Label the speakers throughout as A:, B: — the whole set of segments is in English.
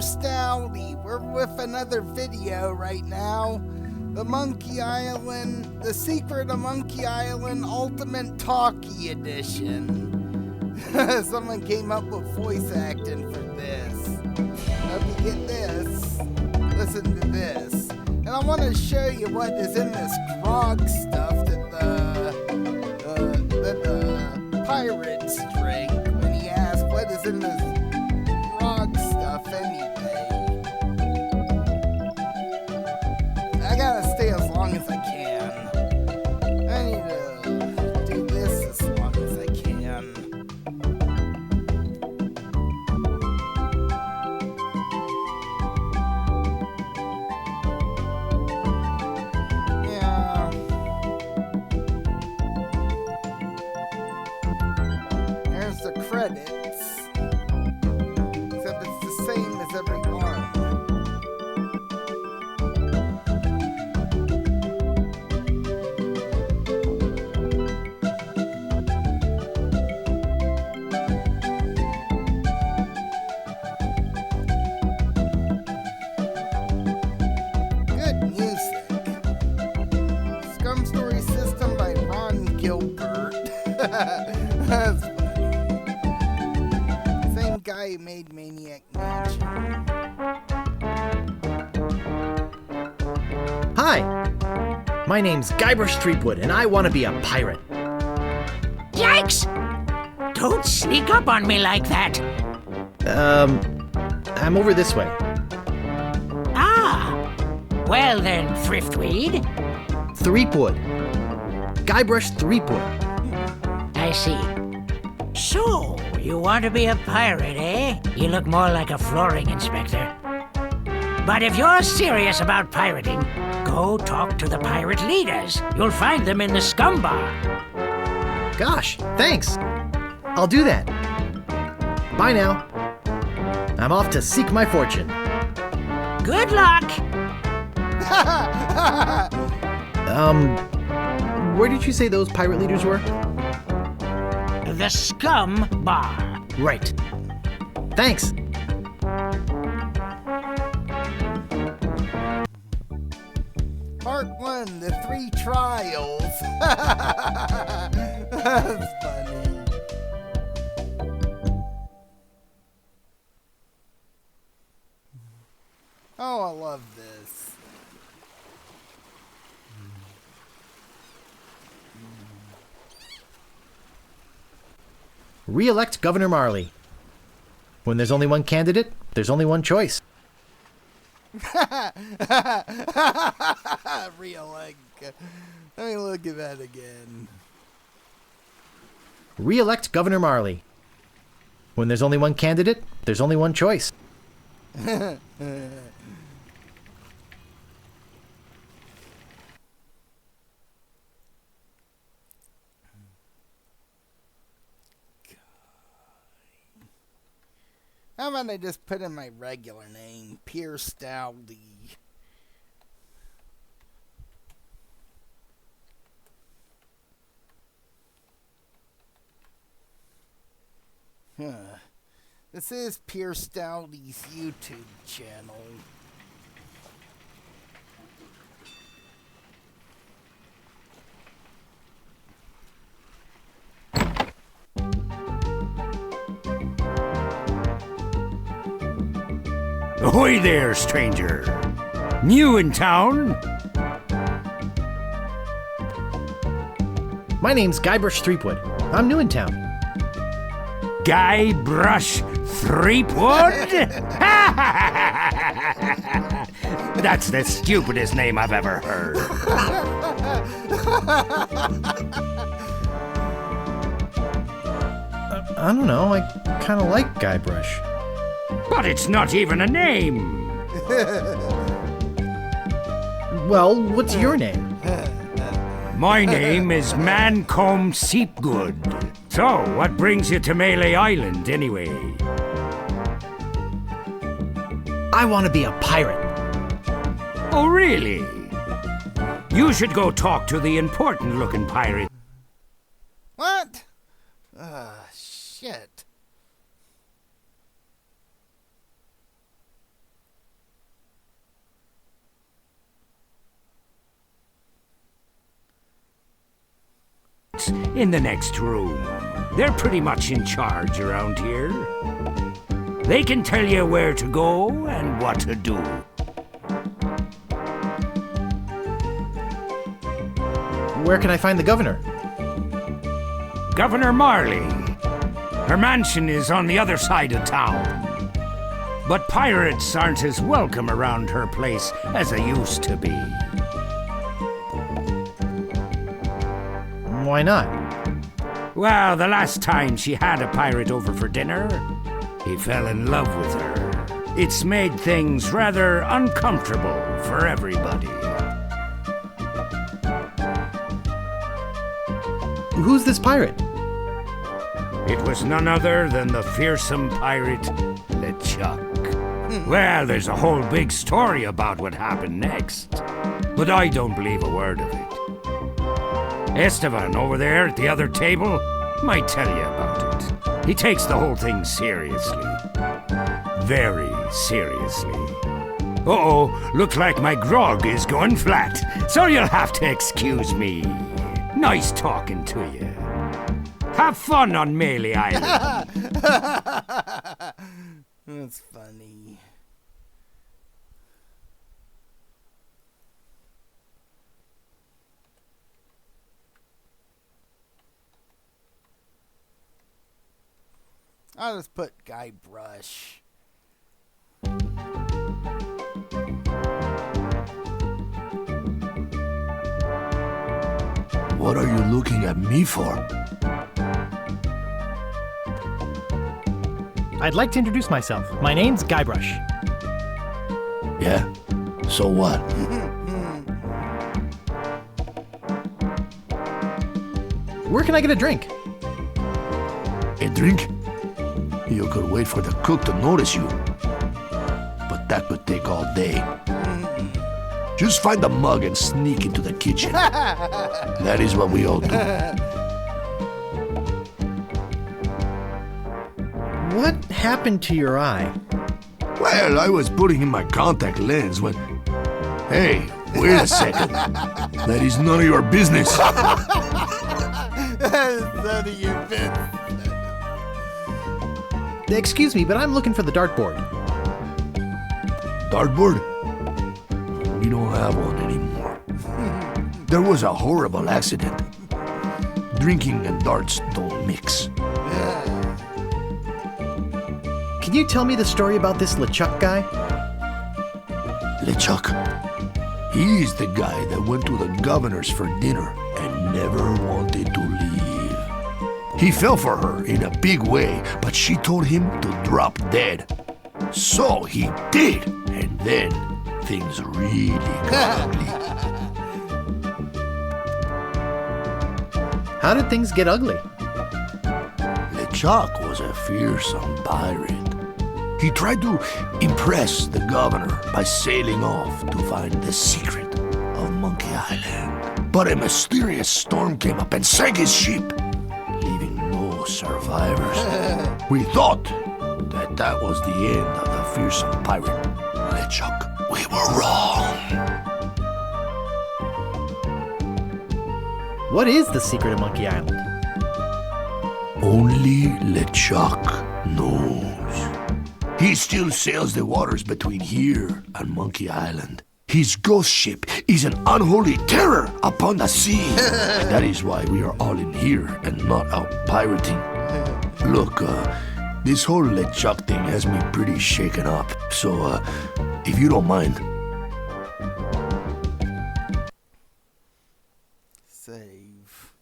A: Stowdy. We're with another video right now. The Monkey Island, The Secret of Monkey Island Ultimate Talkie Edition. Someone came up with voice acting for this. Hope you get this. Listen to this. And I want to show you what is in this grog stuff that the pirates drink when he asked what is in this grog stuff anyway. I gotta stay as long as I can. I need to do this as long as I can. Yeah. There's the credits. Except it's the same as every one. Good music. Scum Story System by Ron Gilbert. That's funny. Same guy who made Maniac Mansion.
B: Hi, my name's Guybrush Threepwood, and I want to be a pirate.
C: Yikes! Don't sneak up on me like that.
B: I'm over this way.
C: Ah! Well then, Thriftweed.
B: Threepwood. Guybrush Threepwood.
C: I see. So, you want to be a pirate, eh? You look more like a flooring inspector. But if you're serious about pirating, go talk to the pirate leaders. You'll find them in the scum bar.
B: Gosh, thanks. I'll do that. Bye now. I'm off to seek my fortune.
C: Good luck!
B: Where did you say those pirate leaders were?
C: The scum bar.
B: Right. Thanks.
A: Part 1, The Three Trials. That's funny. Oh, I love this.
B: Re-elect Governor Marley. When there's only one candidate, there's only one choice.
A: Re-elect. Let me look at that again.
B: Re-elect Governor Marley. When there's only one candidate, there's only one choice.
A: How about I just put in my regular name, Pierce Stowdy? This is Pierce Stowdy's YouTube channel.
D: Ahoy there, stranger. New in town?
B: My name's Guybrush Threepwood. I'm new in town.
D: Guybrush Threepwood? That's the stupidest name I've ever heard.
B: I don't know. I kind of like Guybrush.
D: But it's not even a name.
B: Well, what's your name?
D: My name is Mancomb Seepgood. So, what brings you to Melee Island, anyway?
B: I want to be a pirate.
D: Oh, really? You should go talk to the important-looking pirate.
A: What? Shit.
D: out in the next room. They're pretty much in charge around here. They can tell you where to go and what to do.
B: Where can I find the governor?
D: Governor Marley. Her mansion is on the other side of town. But pirates aren't as welcome around her place as they used to be.
B: Why not?
D: Well, the last time she had a pirate over for dinner, he fell in love with her. It's made things rather uncomfortable for everybody.
B: Who's this pirate?
D: It was none other than the fearsome pirate LeChuck. Well, there's a whole big story about what happened next, but I don't believe a word of it. Esteban over there at the other table might tell you about it. He takes the whole thing seriously. Very seriously. Uh-oh, looks like my grog is going flat, so you'll have to excuse me. Nice talking to you. Have fun on Melee Island.
A: That's funny. I'll just put Guybrush.
E: What are you looking at me for?
B: I'd like to introduce myself. My name's Guybrush.
E: Yeah? So what?
B: Where can I get a drink?
E: A drink? You could wait for the cook to notice you. But that could take all day. Just find a mug and sneak into the kitchen. That is what we all do.
B: What happened to your eye?
E: Well, I was putting in my contact lens when... Hey, wait a second. That is none of your business.
A: None of your business.
B: Excuse me, but I'm looking for the dartboard.
E: Dartboard? We don't have one anymore. There was a horrible accident. Drinking and darts don't mix.
B: Can you tell me the story about this LeChuck guy?
E: LeChuck? He's the guy that went to the governor's for dinner and never wanted to leave. He fell for her in a big way, but she told him to drop dead. So he did, and then things really got ugly.
B: How did things get ugly?
E: LeChuck was a fearsome pirate. He tried to impress the governor by sailing off to find the secret of Monkey Island. But a mysterious storm came up and sank his ship, leaving no survivors. We thought that was the end of the fearsome pirate, LeChuck. We were wrong.
B: What is the secret of Monkey Island?
E: Only LeChuck knows. He still sails the waters between here and Monkey Island. His ghost ship is an unholy terror upon the sea. That is why we are all in here and not out pirating. Look, this whole LeChuck thing has me pretty shaken up. So, if you don't mind...
A: Save.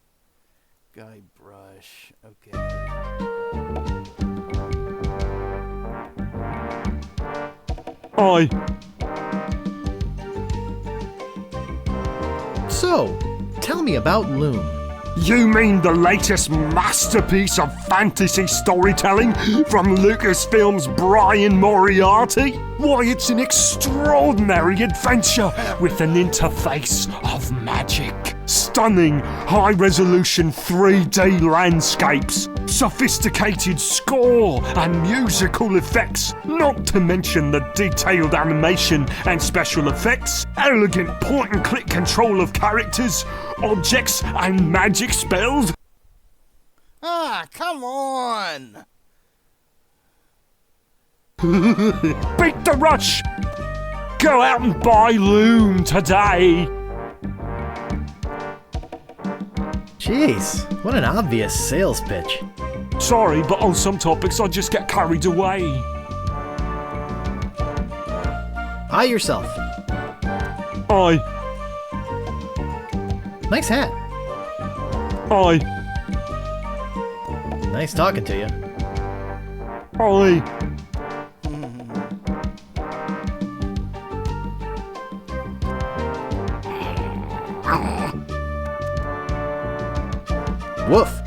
A: Guybrush. Okay.
F: Hi.
B: So, tell me about Loom.
F: You mean the latest masterpiece of fantasy storytelling from Lucasfilm's Brian Moriarty? Why, it's an extraordinary adventure with an interface of magic. Stunning, high-resolution 3D landscapes, sophisticated score and musical effects, not to mention the detailed animation and special effects, elegant point-and-click control of characters, objects and magic spells.
A: Ah, come on!
F: Beat the rush! Go out and buy Loom today!
B: Jeez, what an obvious sales pitch.
F: Sorry, but on some topics I just get carried away.
B: Eye yourself.
F: Aye,
B: Nice hat.
F: aye,
B: Nice talking to you.
F: aye.
B: Woof.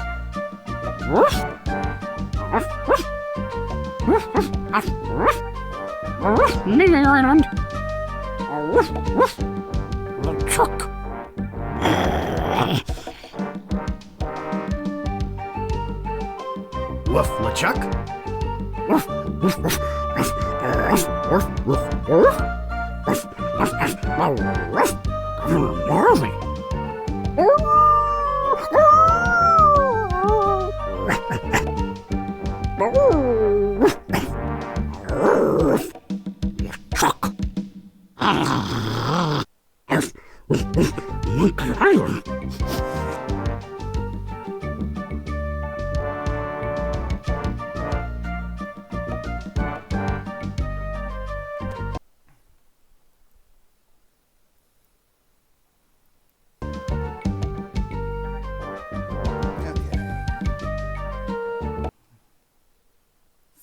C: Island. Chuck.
B: Woof, LeChuck.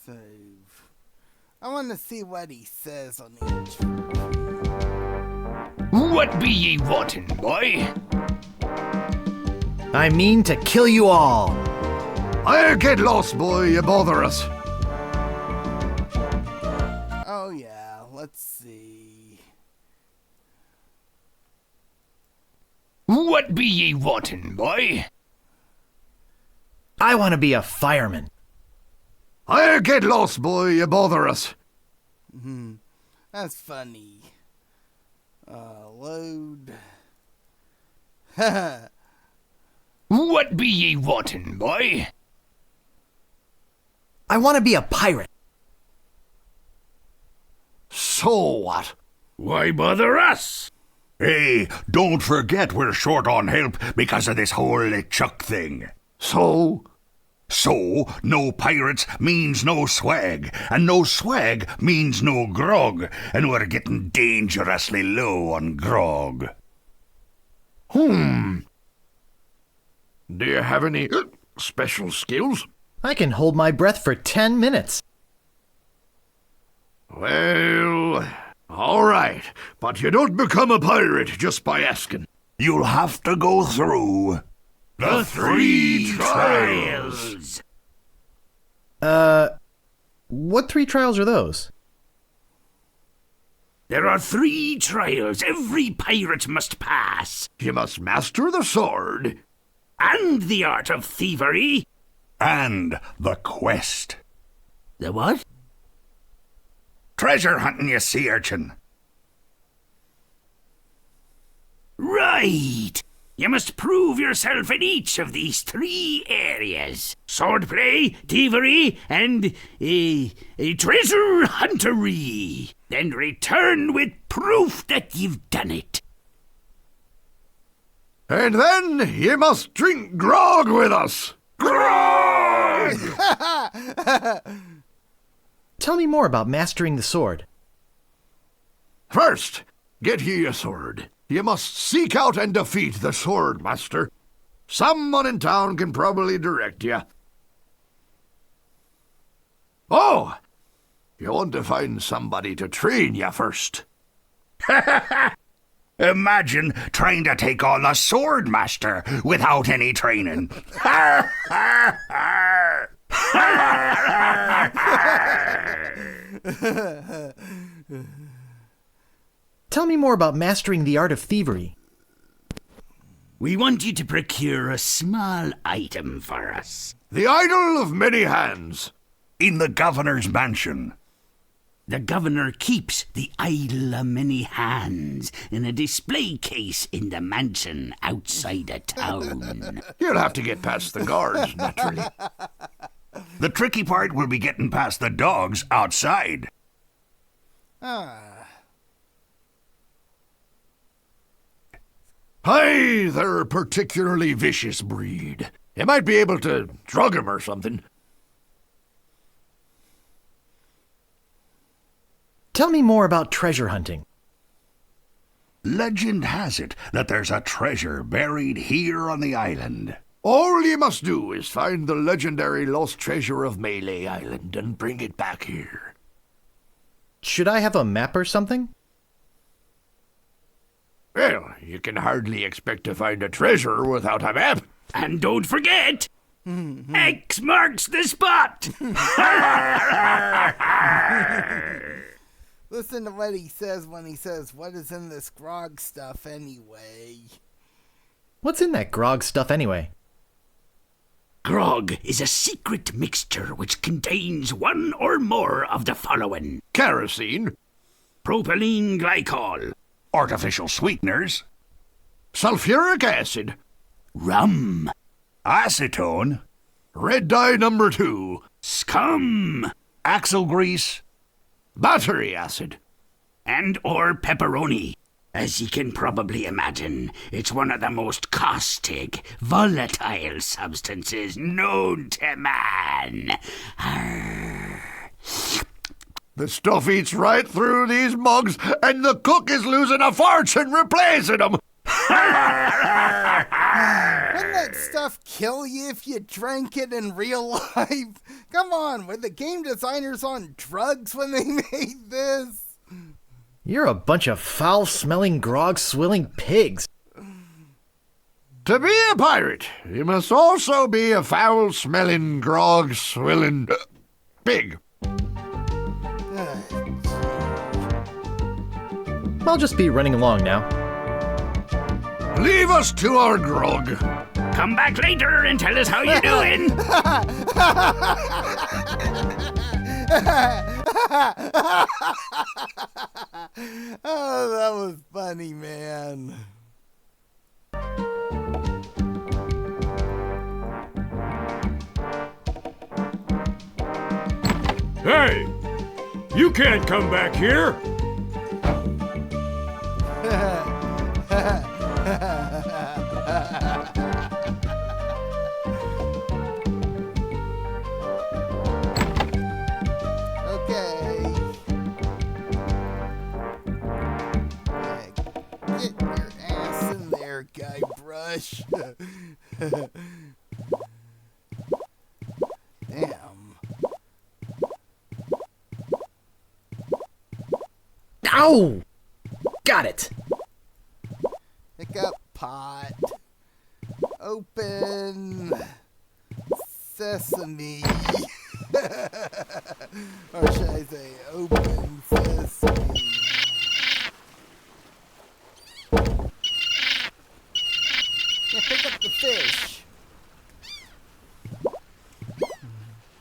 A: Save. I want to see what he says on each.
D: What be ye wanting, boy?
B: I mean to kill you all.
E: I'll get lost, boy, you bother us.
A: Oh yeah, let's see.
D: What be ye wanting, boy?
B: I want to be a fireman.
E: I'll get lost, boy, you bother us.
A: That's funny. Load.
D: What be ye wanting, boy?
B: I want to be a pirate.
E: So what?
D: Why bother us?
G: Hey, don't forget we're short on help because of this whole LeChuck thing.
E: So?
G: So, no pirates means no swag, and no swag means no grog, and we're getting dangerously low on grog.
E: Do you have any special skills?
B: I can hold my breath for 10 minutes.
E: Well, all right, but you don't become a pirate just by asking.
G: You'll have to go through the 3 trials.
B: What 3 trials are those?
D: There are 3 trials every pirate must pass,
E: You must master the sword.
D: and the art of thievery.
G: And the quest.
D: The what?
G: Treasure hunting, you sea urchin.
D: Right. You must prove yourself in each of these 3 areas. Swordplay, thievery, and treasure huntery. Then return with proof that you've done it.
E: And then you must drink grog with us.
G: Grog!
B: Tell me more about mastering the sword.
E: First, get ye a sword. You must seek out and defeat the sword master. Someone in town can probably direct you. Oh, you want to find somebody to train you first.
G: Imagine trying to take on the sword master without any training.
B: Tell me more about mastering the art of thievery.
D: We want you to procure a small item for us.
E: The idol of many hands.
G: In the governor's mansion.
D: The governor keeps the idol of many hands in a display case in the mansion outside of town.
E: You'll have to get past the guards, naturally.
G: The tricky part will be getting past the dogs outside.
E: Hi, they're a particularly vicious breed. You might be able to drug 'em or something.
B: Tell me more about treasure hunting.
G: Legend has it that there's a treasure buried here on the island.
E: All you must do is find the legendary lost treasure of Melee Island and bring it back here.
B: Should I have a map or something?
E: Well, you can hardly expect to find a treasure without a map.
D: And don't forget, X marks the spot.
A: Listen to what he says when he says, "What is in this grog stuff anyway?"
B: What's in that grog stuff anyway?
D: Grog is a secret mixture which contains one or more of the following:
E: Kerosene,
D: propylene glycol,
G: Artificial sweeteners,
E: sulfuric acid,
D: rum,
G: acetone,
E: red dye number 2,
D: scum,
G: axle grease,
E: battery acid,
D: and or pepperoni. As you can probably imagine, it's one of the most caustic, volatile substances known to man. Arr.
E: The stuff eats right through these mugs, and the cook is losing a fortune replacing them.
A: Wouldn't that stuff kill you if you drank it in real life? Come on, were the game designers on drugs when they made this?
B: You're a bunch of foul-smelling, grog-swilling pigs.
E: To be a pirate, you must also be a foul-smelling, grog-swilling pig.
B: I'll just be running along now.
E: Leave us to our grog.
D: Come back later and tell us how you're doing.
A: Oh, that was funny, man.
F: Hey! You can't come back here!
A: Okay. Get your ass in there, Guybrush. Damn.
B: Ow! Got it.
A: Pick up pot. Open sesame. Or should I say open sesame? Yeah, pick up the fish.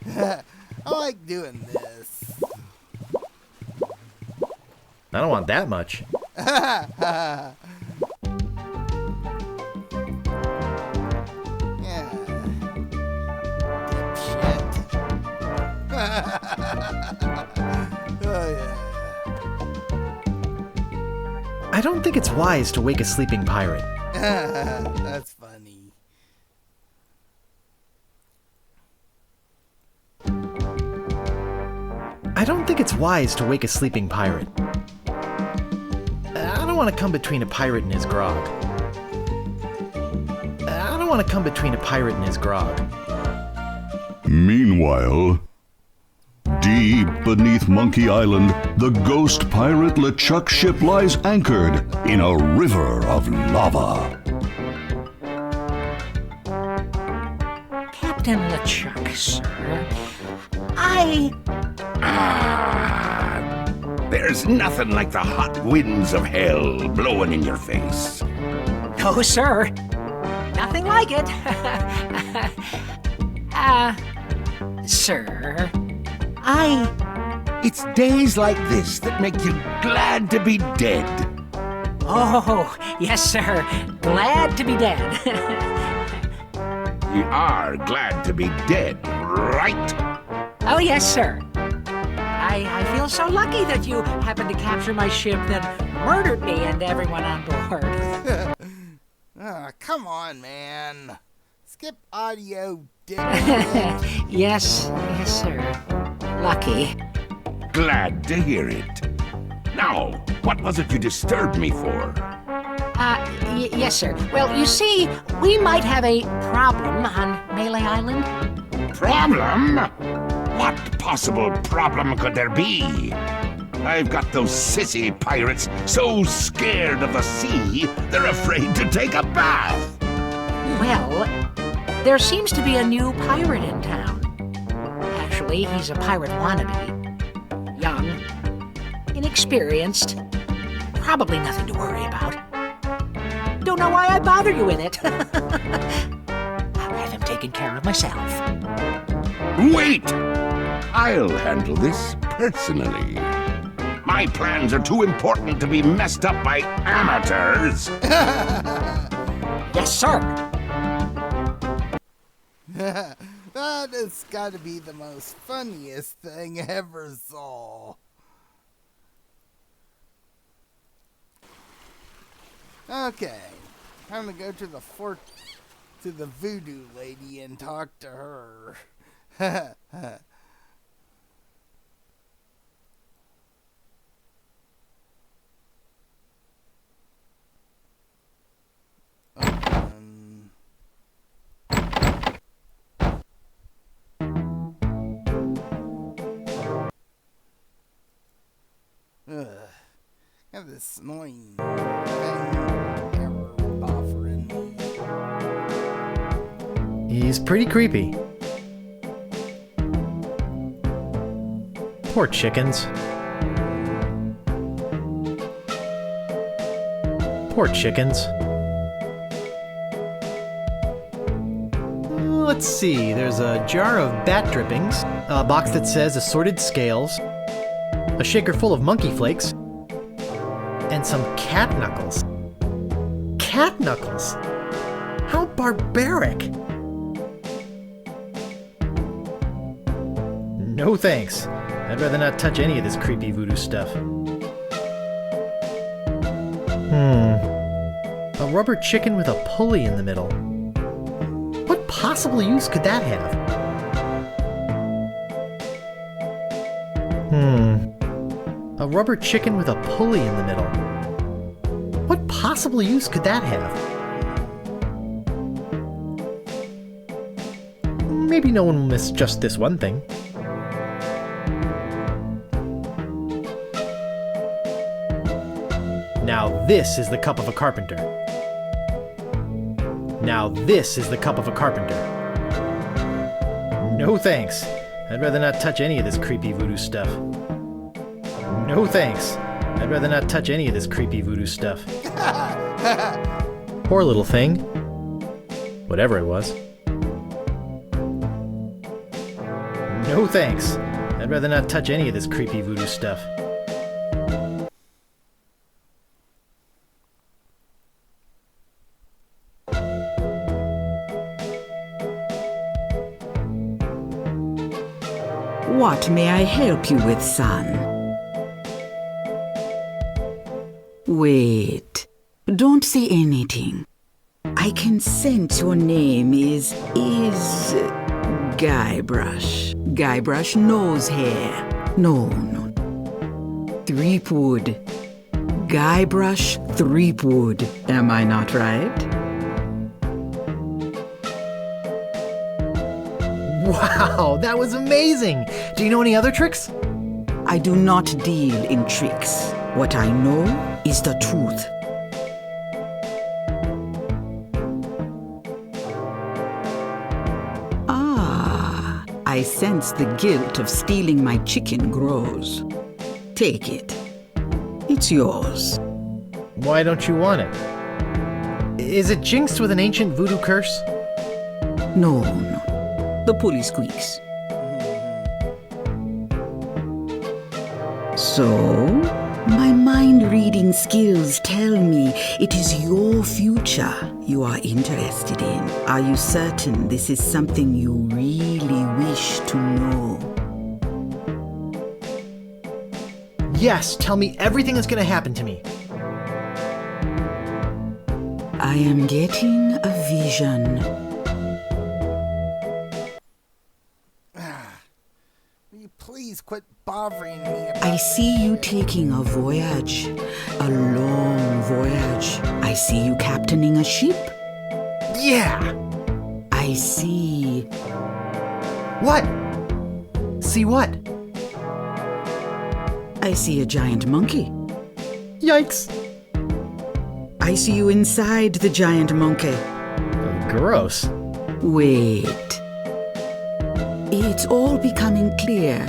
A: I like doing this.
B: I don't want that much.
A: Yeah. Dipshit. Oh, yeah.
B: I don't think it's wise to wake a sleeping pirate.
A: That's funny.
B: I don't think it's wise to wake a sleeping pirate. I don't want to come between a pirate and his grog. I don't want to come between a pirate and his grog.
G: Meanwhile, deep beneath Monkey Island, the ghost pirate LeChuck ship lies anchored in a river of lava.
C: Captain LeChuck, sir.
G: There's nothing like the hot winds of hell blowing in your face.
C: No, sir. Nothing like it. Sir,
E: It's days like this that make you glad to be dead.
C: Oh, yes, sir. Glad to be dead.
E: You are glad to be dead, right?
C: Oh, yes, sir. I feel so lucky that you happened to capture my ship that murdered me and everyone on board.
A: Come on, man. Skip audio, dick.
C: Yes, sir. Lucky.
E: Glad to hear it. Now, what was it you disturbed me for?
C: Yes, sir. Well, you see, we might have a problem on Melee Island.
E: Problem? What possible problem could there be? I've got those sissy pirates so scared of the sea, they're afraid to take a bath.
C: Well, there seems to be a new pirate in town. Actually, he's a pirate wannabe. Young, inexperienced, probably nothing to worry about. Don't know why I bother you with it. I'll have him taken care of myself.
E: Wait! I'll handle this personally. My plans are too important to be messed up by amateurs.
C: Yes, sir.
A: That has got to be the most funniest thing I ever saw. Okay, time to go to the to the voodoo lady and talk to her. Got this annoying thing error buffering me.
B: He's pretty creepy. Poor chickens. Poor chickens. Let's see, there's a jar of bat drippings, a box that says assorted scales, a shaker full of monkey flakes, and some cat knuckles. Cat knuckles? How barbaric! No thanks. I'd rather not touch any of this creepy voodoo stuff. A rubber chicken with a pulley in the middle. What possible use could that have? A rubber chicken with a pulley in the middle. What possible use could that have? Maybe no one will miss just this one thing. Now this is the cup of a carpenter. Now this is the cup of a carpenter. No thanks. I'd rather not touch any of this creepy voodoo stuff. No thanks. I'd rather not touch any of this creepy voodoo stuff. Poor little thing. Whatever it was. No thanks. I'd rather not touch any of this creepy voodoo stuff.
H: What may I help you with, son? Wait. Don't say anything. I can sense your name is Guybrush. Guybrush nose hair. No. Threepwood. Guybrush Threepwood. Am I not right?
B: Wow, that was amazing! Do you know any other tricks?
H: I do not deal in tricks. What I know is the truth. Ah, I sense the guilt of stealing my chicken grows. Take it. It's yours.
B: Why don't you want it? Is it jinxed with an ancient voodoo curse?
H: No. The pulley squeaks. So, my mind-reading skills tell me it is your future you are interested in. Are you certain this is something you really wish to know?
B: Yes, tell me everything that's gonna happen to me.
H: I am getting a vision.
A: Will you please quit bothering me about
H: I see you taking a voyage, a long voyage. I see you captaining a ship.
B: Yeah!
H: I see.
B: What? See what?
H: I see a giant monkey.
B: Yikes!
H: I see you inside the giant monkey.
B: Gross.
H: Wait. It's all becoming clear.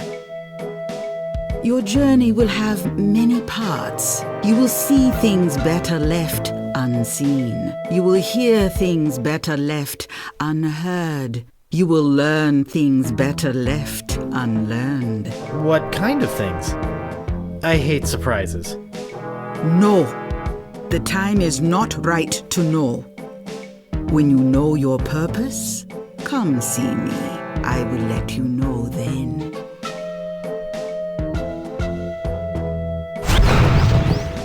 H: Your journey will have many parts. You will see things better left unseen. You will hear things better left unheard. You will learn things better left unlearned.
B: What kind of things? I hate surprises.
H: No, the time is not right to know. When you know your purpose, come see me. I will let you know then.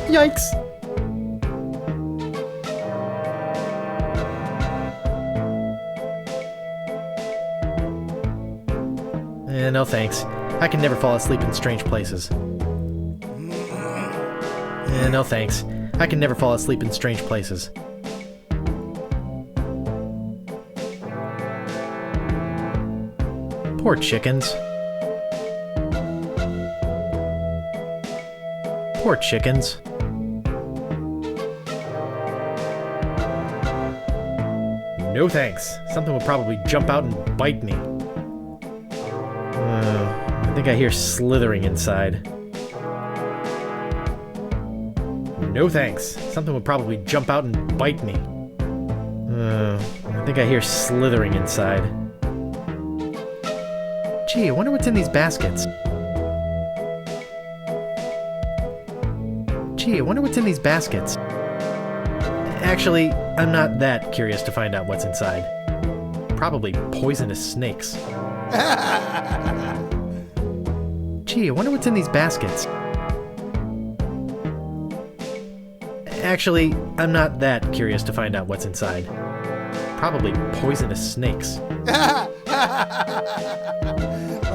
B: Yikes! No thanks. I can never fall asleep in strange places. No thanks. I can never fall asleep in strange places. Poor chickens. Poor chickens. No thanks. Something will probably jump out and bite me. I think I hear slithering inside. No thanks. Something would probably jump out and bite me. I think I hear slithering inside. Gee, I wonder what's in these baskets. Gee, I wonder what's in these baskets. Actually, I'm not that curious to find out what's inside. Probably poisonous snakes. Gee, I wonder what's in these baskets. Actually, I'm not that curious to find out what's inside. Probably poisonous snakes.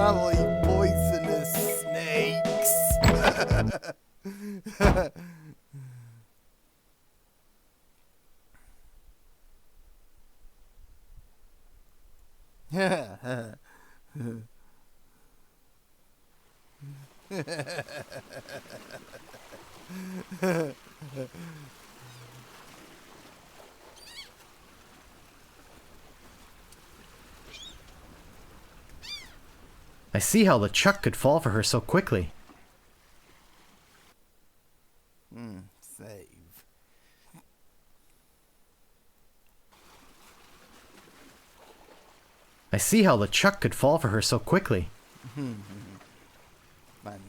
A: probably poisonous snakes.
B: I see how LeChuck could fall for her so quickly.
A: Save.
B: I see how LeChuck could fall for her so quickly.
A: Funny.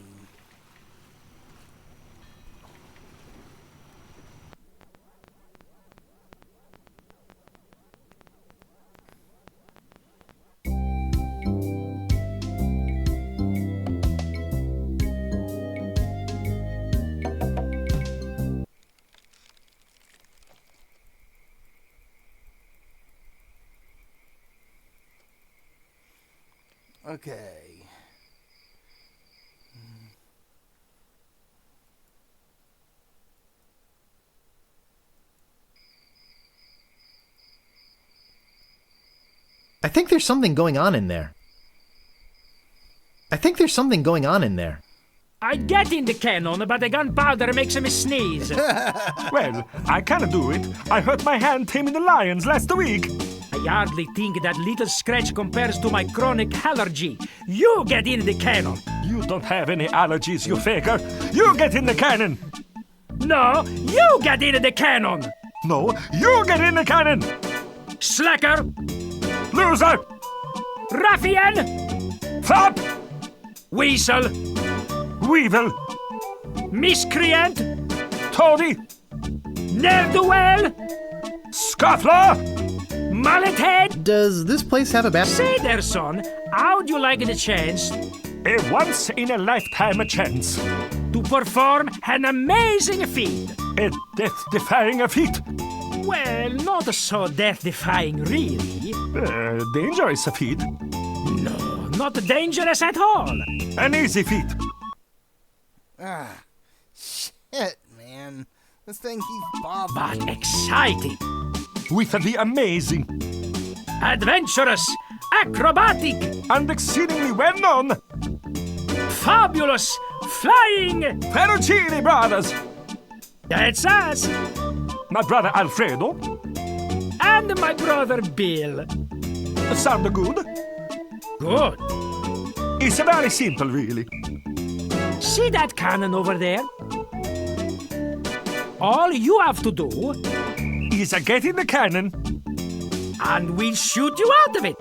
A: Okay.
B: I think there's something going on in there. I think there's something going on in there.
I: I get in the cannon, but the gunpowder makes me sneeze.
F: Well, I can do it. I hurt my hand taming the lions last week.
I: I hardly think that little scratch compares to my chronic allergy. You get in the cannon.
F: You don't have any allergies, you faker. You get in the cannon.
I: No, you get in the cannon.
F: No, you get in the cannon.
I: Slacker.
F: Loser.
I: Ruffian!
F: Flop!
I: Weasel!
F: Weevil!
I: Miscreant!
F: Toady!
I: Ne'er-do-well!
F: Scuffler!
I: Mallet-head!
B: Does this place have a bathroom?
I: Say there, son, how'd you like the chance
F: A once-in-a-lifetime chance.
I: to perform an amazing feat?
F: A death-defying feat.
I: Well, not so death-defying, really.
F: Dangerous feat.
I: No, not dangerous at all.
F: An easy feat.
A: Ah, shit, man. This thing keeps bothering
I: But
A: me.
I: exciting,
F: With the amazing
I: adventurous, acrobatic,
F: and exceedingly well-known
I: fabulous, flying.
F: Ferrucini brothers.
I: That's us.
F: My brother Alfredo.
I: And my brother Bill.
F: Sound good?
I: Good.
F: It's very simple, really.
I: See that cannon over there? All you have to do,
F: Is get in the cannon,
I: and we'll shoot you out of it.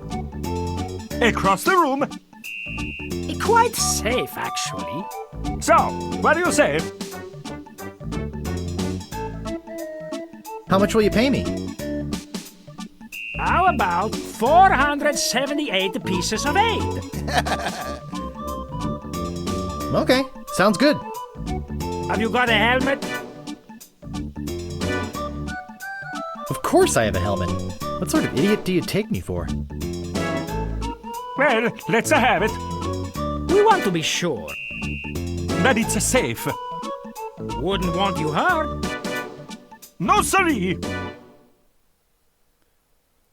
F: across the room.
I: Quite safe, actually.
F: So, what do you say?
B: How much will you pay me?
I: How about 478 pieces of 8?
B: Okay, sounds good.
I: Have you got a helmet?
B: Of course I have a helmet. What sort of idiot do you take me for?
F: Well, let's have it.
I: We want to be sure.
F: That it's safe.
I: Wouldn't want you hurt.
F: No, siree.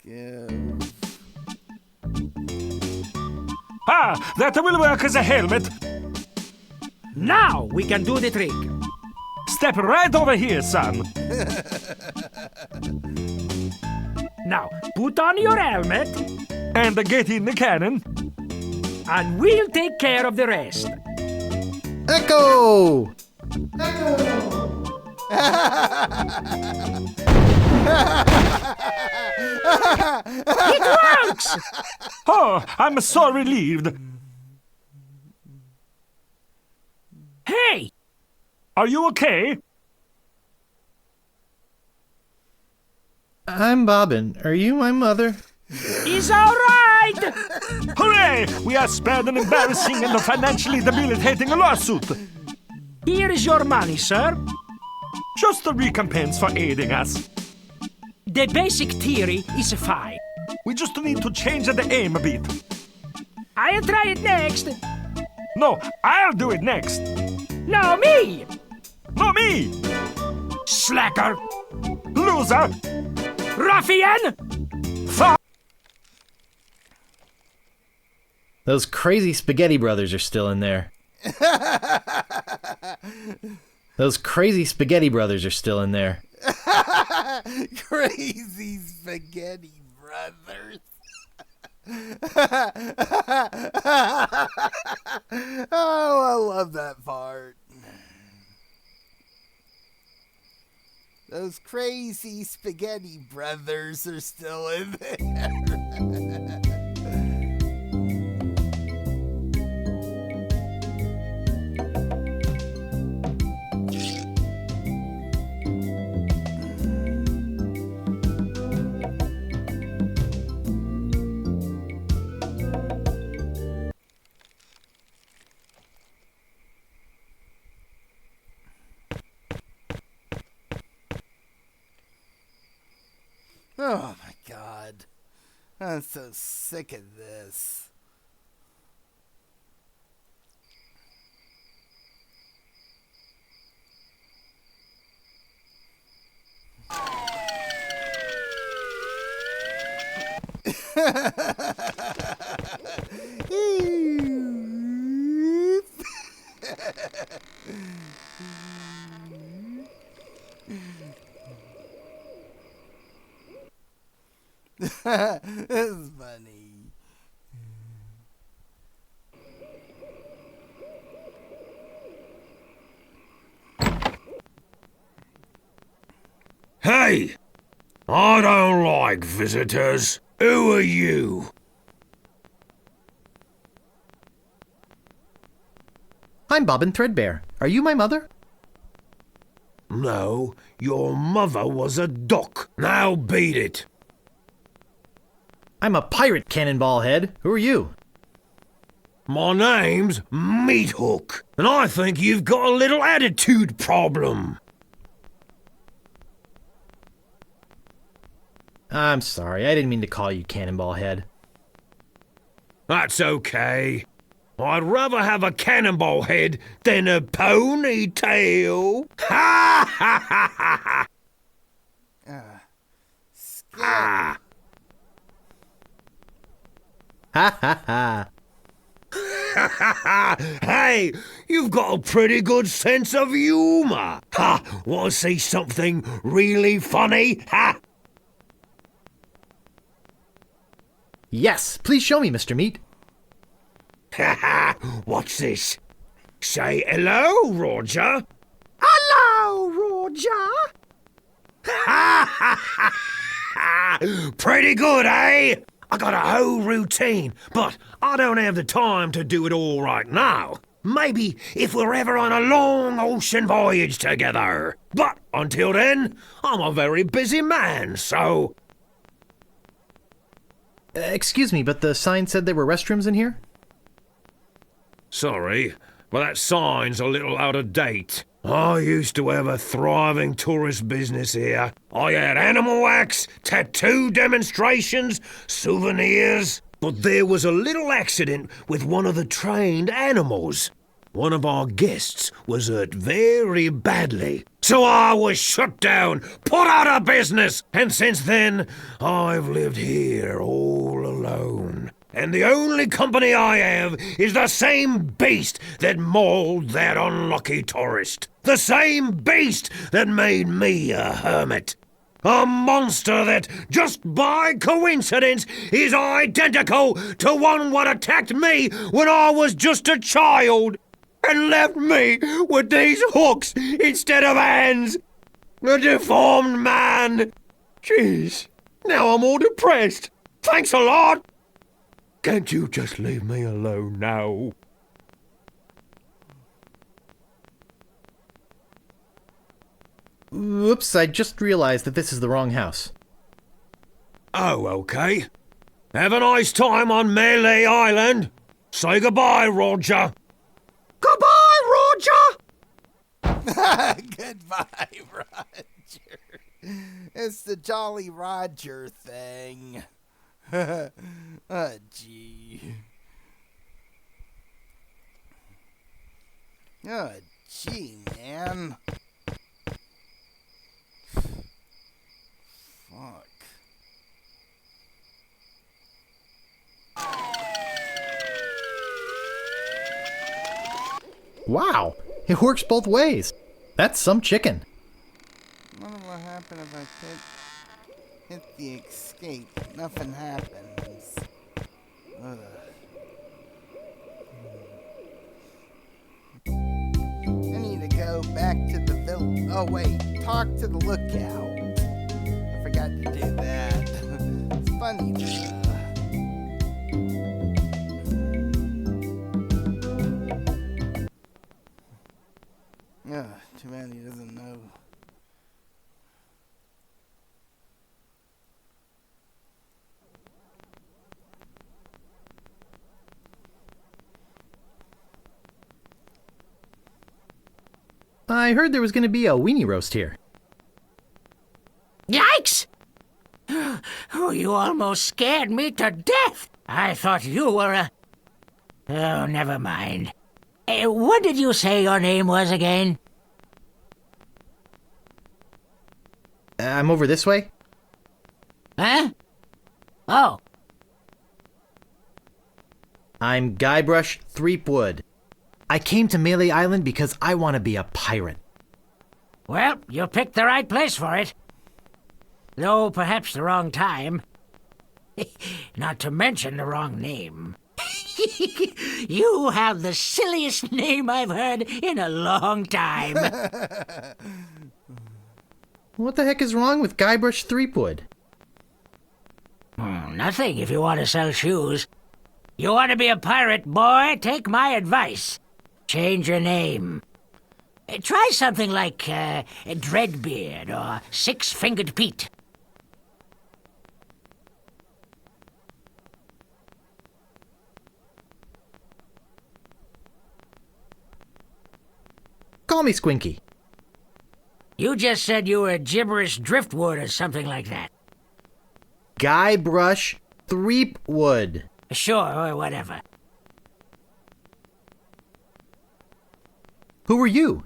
A: Give.
F: Ah, that will work as a helmet.
I: Now we can do the trick.
F: Step right over here, son.
I: Now, put on your helmet,
F: And get in the cannon.
I: and we'll take care of the rest.
B: Echo!
I: It works!
F: Oh, I'm so relieved.
I: Hey!
F: Are you okay?
B: I'm Bobbin. Are you my mother?
I: He's all right!
F: Hooray! We are spared an embarrassing and financially debilitating lawsuit.
I: Here is your money, sir.
F: Just a recompense for aiding us.
I: The basic theory is fine.
F: We just need to change the aim a bit.
I: I'll try it next.
F: No, I'll do it next.
I: No, me!
F: No, me!
I: Slacker!
F: Loser!
I: Ruffian!
B: Those crazy spaghetti brothers are still in there. Those crazy spaghetti brothers are still in there.
A: Crazy spaghetti brothers. Oh, I love that part. Those crazy spaghetti brothers are still in there. Oh my god. I'm so sick of this. This is funny.
D: Hey! I don't like visitors. Who are you?
B: I'm Bobbin Threadbare. Are you my mother?
E: No, your mother was a duck. Now beat it.
B: I'm a pirate, Cannonball Head. Who are you?
E: My name's Meat Hook, and I think you've got a little attitude problem.
B: I'm sorry, I didn't mean to call you Cannonball Head.
E: That's okay. I'd rather have a cannonball head than a ponytail. Ha ha ha ha ha!
A: Skip.
B: Ha ha ha.
E: Hey, you've got a pretty good sense of humor. Ha! Want to see something really funny? Ha!
B: Yes, please show me, Mr. Meat.
E: Ha ha! What's this? Say hello, Roger. Hello, Roger. Ha ha ha ha! Pretty good, eh? I got a whole routine, but I don't have the time to do it all right now. Maybe if we're ever on a long ocean voyage together. But until then, I'm a very busy man, so...
B: Excuse me, but the sign said there were restrooms in here?
E: Sorry, but that sign's a little out of date. I used to have a thriving tourist business here. I had animal wax, tattoo demonstrations, souvenirs. But there was a little accident with one of the trained animals. One of our guests was hurt very badly. So I was shut down, put out of business, and since then, I've lived here all alone. And the only company I have is the same beast that mauled that unlucky tourist. The same beast that made me a hermit. A monster that, just by coincidence, is identical to one what attacked me when I was just a child and left me with these hooks instead of hands. A deformed man. Jeez, now I'm all depressed. Thanks a lot. Can't you just leave me alone now?
B: Oops, I just realized that this is the wrong house.
E: Oh, okay. Have a nice time on Melee Island. Say goodbye, Roger. Goodbye, Roger!
A: Goodbye, Roger. It's the Jolly Roger thing. Oh, gee. Oh, gee, man. Fuck.
B: Wow, it works both ways. That's some chicken.
A: I wonder what happened if I hit the escape. Nothing happens. Ugh. I need to go back to the village. Oh, wait. Talk to the lookout. I forgot to do that. It's funny. Too bad he doesn't know.
B: I heard there was going to be a weenie roast here.
C: Yikes! Oh, you almost scared me to death. I thought you were a... Oh, never mind. What did you say your name was again?
B: I'm over this way?
C: Huh? Oh.
B: I'm Guybrush Threepwood. I came to Melee Island because I want to be a pirate.
C: Well, you picked the right place for it. Though perhaps the wrong time. Not to mention the wrong name. You have the silliest name I've heard in a long time.
B: What the heck is wrong with Guybrush Threepwood?
C: Nothing if you want to sell shoes. You want to be a pirate, boy, take my advice. Change your name. Try something like Dreadbeard or Six-Fingered Pete.
B: Call me Squinky.
C: You just said you were gibberish driftwood or something like that.
B: Guybrush Threepwood.
C: Sure, or whatever.
B: Who are you?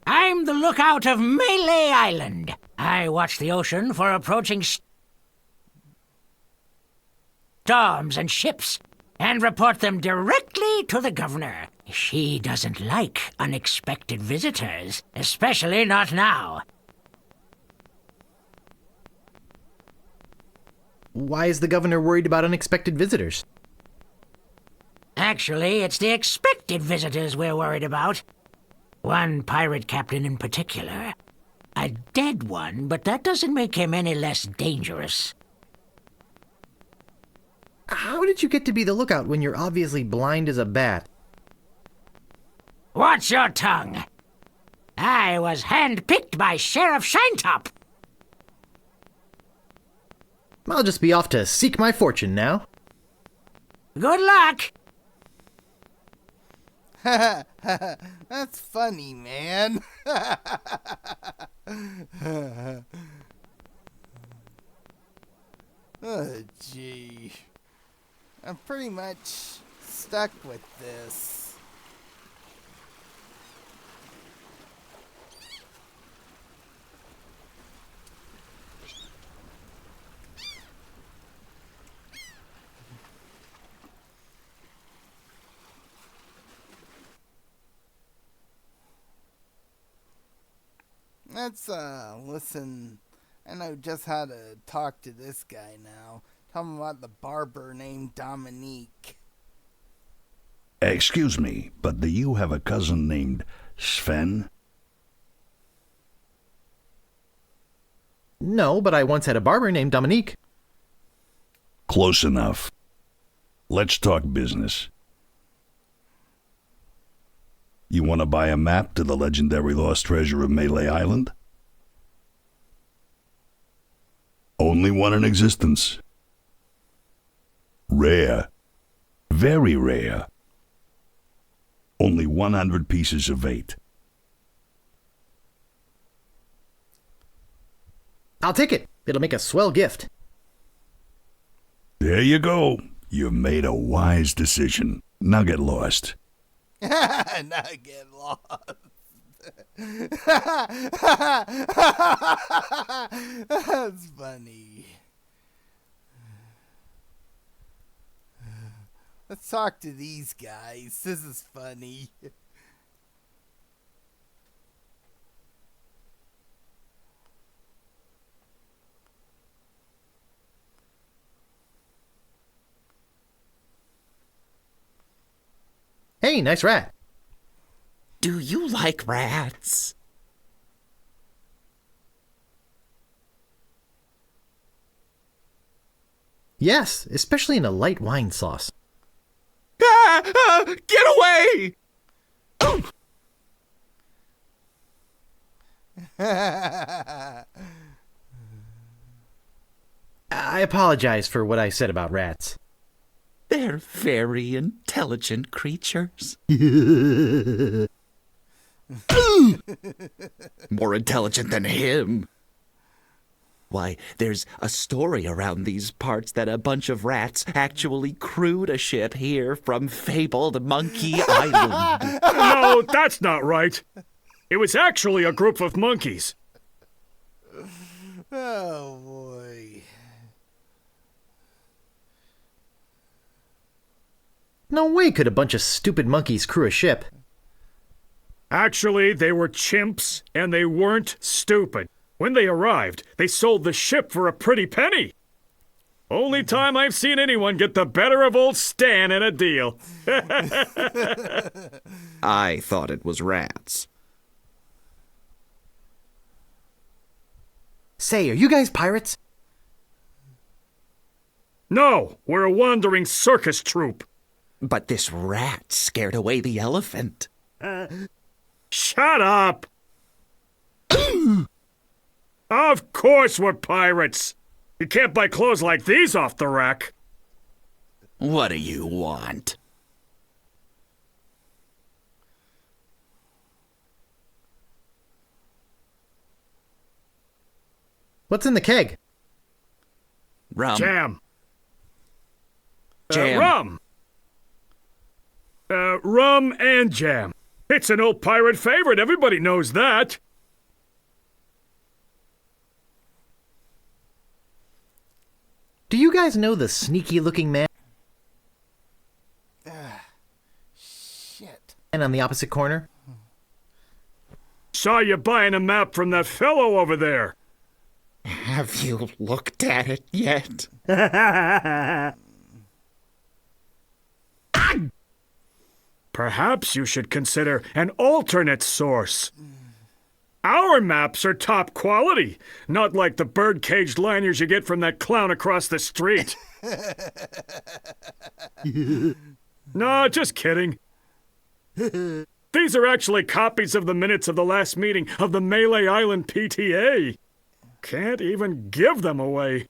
C: I'm the lookout of Melee Island. I watch the ocean for approaching storms and ships and report them directly to the governor. She doesn't like unexpected visitors, especially not now.
B: Why is the governor worried about unexpected visitors?
C: Actually, it's the expected visitors we're worried about. One pirate captain in particular. A dead one, but that doesn't make him any less dangerous.
B: How did you get to be the lookout when you're obviously blind as a bat?
C: Watch your tongue. I was handpicked by Sheriff Shinetop.
B: I'll just be off to seek my fortune now.
C: Good luck.
A: That's funny, man. Oh, gee. I'm pretty much stuck with this. Let's listen. I know just how to talk to this guy now. Tell him about the barber named Dominique.
G: Excuse me, but do you have a cousin named Sven?
B: No, but I once had a barber named Dominique.
G: Close enough. Let's talk business. You want to buy a map to the legendary lost treasure of Melee Island? Only one in existence. Rare. Very rare. Only 100 pieces of 8.
B: I'll take it. It'll make a swell gift.
G: There you go. You've made a wise decision. Now get lost.
A: Now get lost. That's funny. Let's talk to these guys. This is funny.
B: Hey, nice rat.
J: Do you like rats?
B: Yes, especially in a light wine sauce.
J: Get away!
B: I apologize for what I said about rats.
J: They're very intelligent creatures. More intelligent than him. Why, there's a story around these parts that a bunch of rats actually crewed a ship here from fabled Monkey Island.
I: No, that's not right. It was actually a group of monkeys.
A: Oh, boy.
B: No way could a bunch of stupid monkeys crew a ship.
I: Actually, they were chimps, and they weren't stupid. When they arrived, they sold the ship for a pretty penny. Only time I've seen anyone get the better of old Stan in a deal.
J: I thought it was rats.
B: Say, are you guys pirates?
I: No, we're a wandering circus troupe.
J: But this rat scared away the elephant.
I: Shut up! Of course we're pirates! You can't buy clothes like these off the rack.
J: What do you want?
B: What's in the keg?
J: Rum.
I: Jam.
J: Jam.
I: Rum. Rum and jam. It's an old pirate favorite. Everybody knows that.
B: Do you guys know the sneaky-looking man
A: Shit.
B: on the opposite corner?
I: Saw you buying a map from that fellow over there.
J: Have you looked at it yet?
I: Perhaps you should consider an alternate source. Our maps are top quality, not like the bird-caged liners you get from that clown across the street. No, just kidding. These are actually copies of the minutes of the last meeting of the Malay Island PTA. Can't even give them away.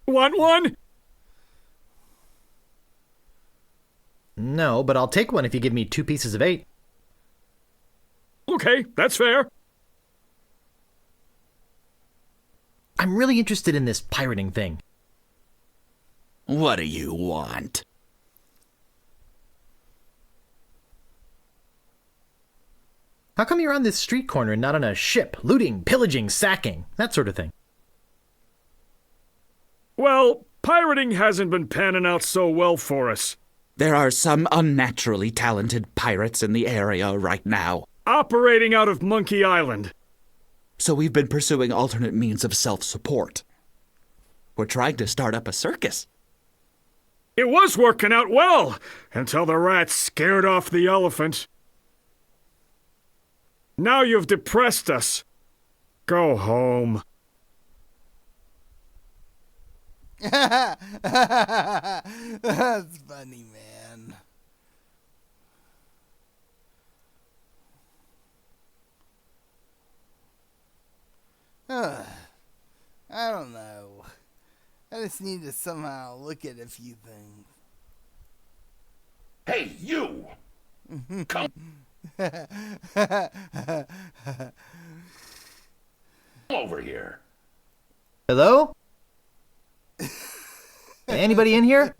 I: Want one?
B: No, but I'll take one if you give me 2 pieces of 8.
I: Okay, that's fair.
B: I'm really interested in this pirating thing.
J: What do you want?
B: How come you're on this street corner and not on a ship, looting, pillaging, sacking, that sort of thing?
I: Well, pirating hasn't been panning out so well for us.
J: There are some unnaturally talented pirates in the area right now.
I: Operating out of Monkey Island.
J: So we've been pursuing alternate means of self-support. We're trying to start up a circus.
I: It was working out well, until the rats scared off the elephant. Now you've depressed us. Go home.
A: That's funny, man. I don't know. I just need to somehow look at a few things.
G: Hey, you! Come over here.
B: Hello? Anybody in here?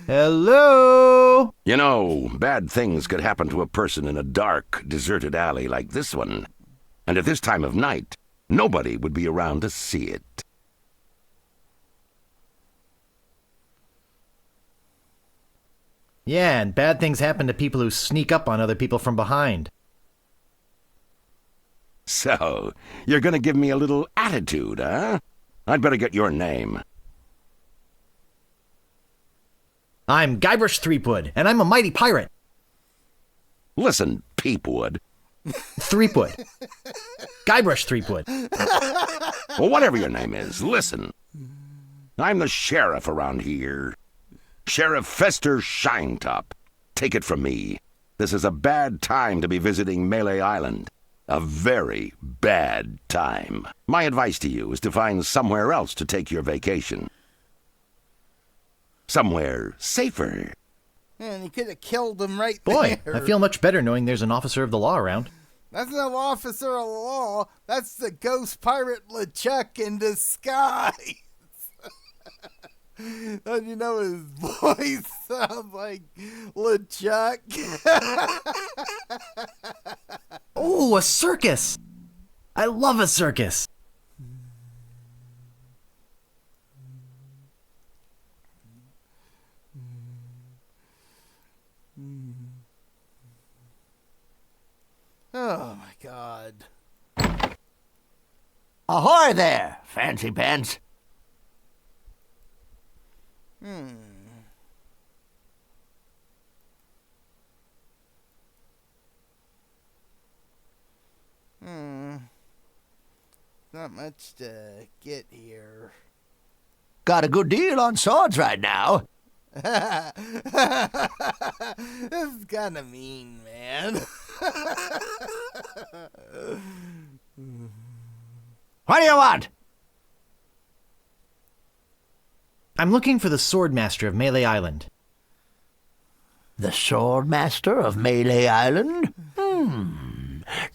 B: Hello?
G: You know, bad things could happen to a person in a dark, deserted alley like this one. And at this time of night, nobody would be around to see it.
B: Yeah, and bad things happen to people who sneak up on other people from behind.
G: So, you're gonna give me a little attitude, huh? I'd better get your name.
B: I'm Guybrush Threepwood, and I'm a mighty pirate.
G: Listen, Peepwood.
B: Threepwood. Guybrush Threepwood.
G: Well, whatever your name is, listen. I'm the sheriff around here. Sheriff Fester Shinetop. Take it from me. This is a bad time to be visiting Malay Island. A very bad time. My advice to you is to find somewhere else to take your vacation. Somewhere safer.
A: Man, he could have killed him right
B: Boy,
A: there.
B: I feel much better knowing there's an officer of the law around.
A: That's no officer of law. That's the ghost pirate LeChuck in disguise. Don't you know his voice sounds like LeChuck?
B: Oh, a circus! I love a circus!
A: Oh my God.
K: Ahoy there, fancy pants.
A: Not much to get here.
K: got a good deal on swords right now.
A: This is kind of mean, man.
K: What do you want?
B: I'm looking for the Sword Master of Melee Island.
K: The Sword Master of Melee Island?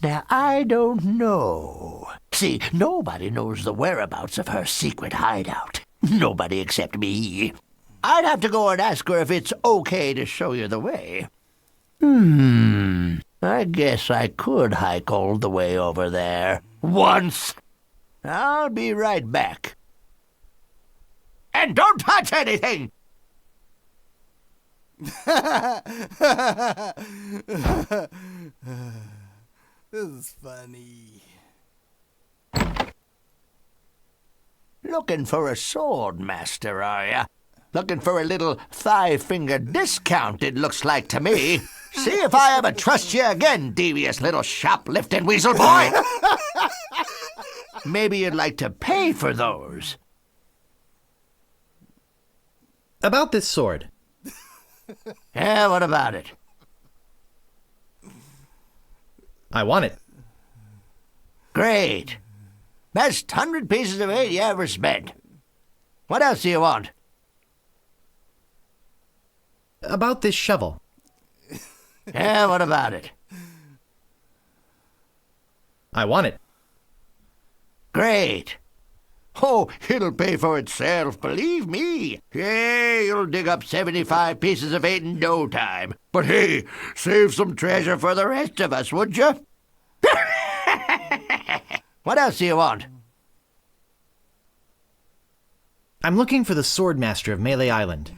K: Now, I don't know. See, nobody knows the whereabouts of her secret hideout. Nobody except me. I'd have to go and ask her if it's okay to show you the way. I guess I could hike all the way over there. Once. I'll be right back. And don't touch anything!
A: This is funny.
K: Looking for a sword master, are ya? Looking for a little thigh-finger discount, it looks like to me. See if I ever trust you again, devious little shoplifting weasel boy! Maybe you'd like to pay for those.
B: About this sword.
K: Yeah, what about it?
B: I want it.
K: Great. Best 100 pieces of 8 you ever spent. What else do you want?
B: About this shovel.
K: Yeah, what about it?
B: I want it.
K: Great. Oh, it'll pay for itself, believe me. Yeah, you'll dig up 75 pieces of 8 in no time. But hey, save some treasure for the rest of us, would you? What else do you want?
B: I'm looking for the Sword Master of Melee Island.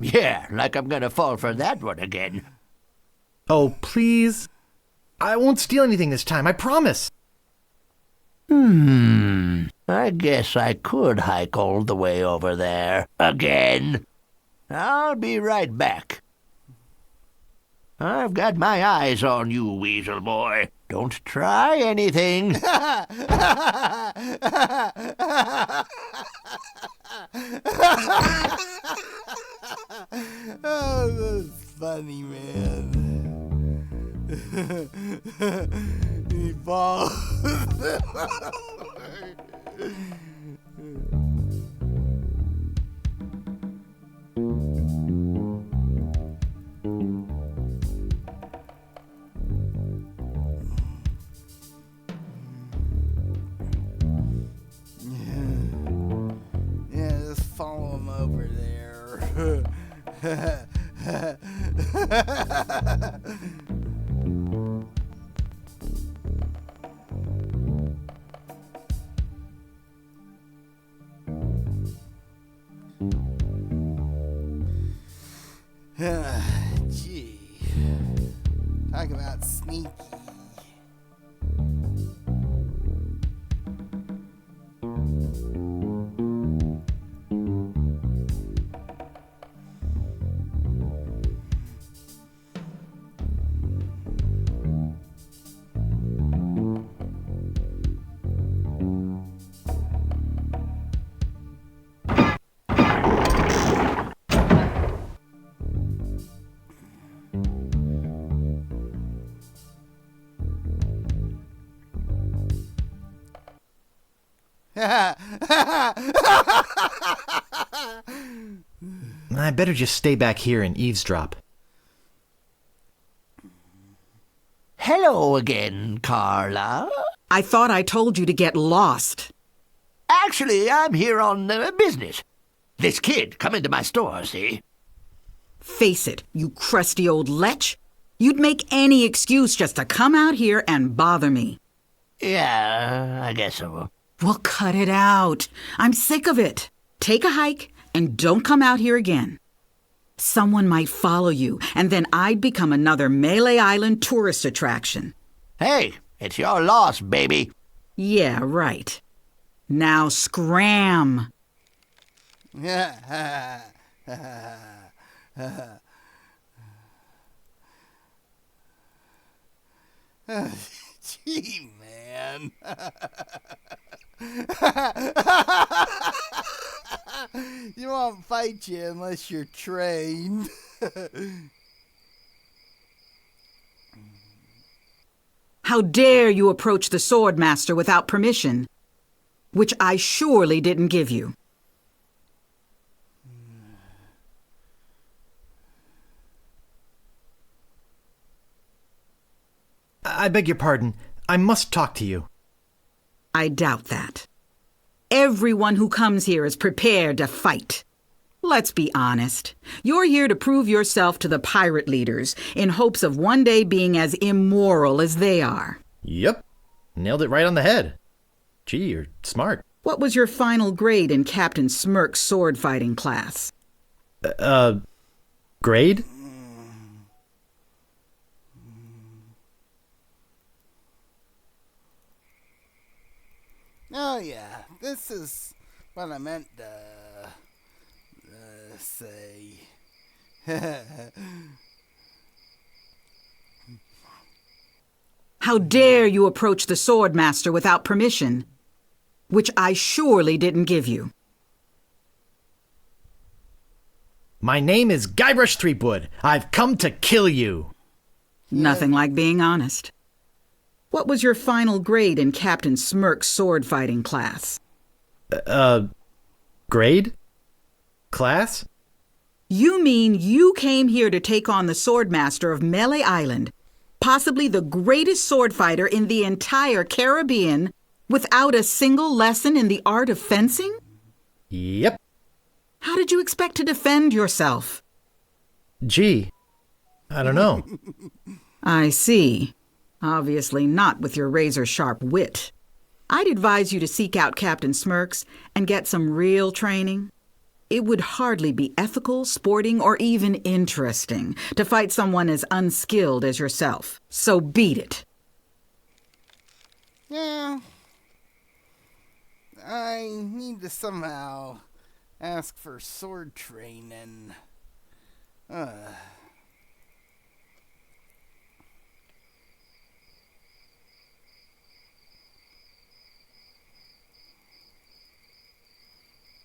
K: Yeah, like I'm gonna fall for that one again.
B: Oh, please. I won't steal anything this time, I promise.
K: I guess I could hike all the way over there. Again. I'll be right back. I've got my eyes on you, weasel boy. Don't try anything.
A: Oh, that's funny, man. He falls. Yeah, just follow him over there. Gee. Talk about sneaky.
B: I better just stay back here and eavesdrop.
K: Hello again, Carla.
H: I thought I told you to get lost.
K: Actually, I'm here on business. This kid come into my store, see?
H: Face it, you crusty old lech. You'd make any excuse just to come out here and bother me.
K: Yeah, I guess so.
H: Well, cut it out. I'm sick of it. Take a hike and don't come out here again. Someone might follow you, and then I'd become another Melee Island tourist attraction.
K: Hey, it's your loss, baby.
H: Yeah, right. Now scram.
A: Gee, man. You won't fight you unless you're trained.
H: How dare you approach the Swordmaster without permission, which I surely didn't give you.
B: I beg your pardon. I must talk to you.
H: I doubt that. Everyone who comes here is prepared to fight. Let's be honest. You're here to prove yourself to the pirate leaders in hopes of one day being as immoral as they are.
B: Yep. Nailed it right on the head. Gee, you're smart.
H: What was your final grade in Captain Smirk's sword fighting class?
B: Grade?
A: Oh yeah, this is what I meant to say.
H: How dare you approach the Swordmaster without permission, which I surely didn't give you.
B: My name is Guybrush Threepwood. I've come to kill you.
H: Nothing like being honest. What was your final grade in Captain Smirk's sword fighting class?
B: Grade? Class?
H: You mean you came here to take on the Swordmaster of Melee Island, possibly the greatest sword fighter in the entire Caribbean, without a single lesson in the art of fencing?
B: Yep.
H: How did you expect to defend yourself?
B: Gee, I don't know.
H: I see. Obviously not with your razor-sharp wit. I'd advise you to seek out Captain Smirks and get some real training. It would hardly be ethical, sporting, or even interesting to fight someone as unskilled as yourself. So beat it.
A: Yeah. I need to somehow ask for sword training.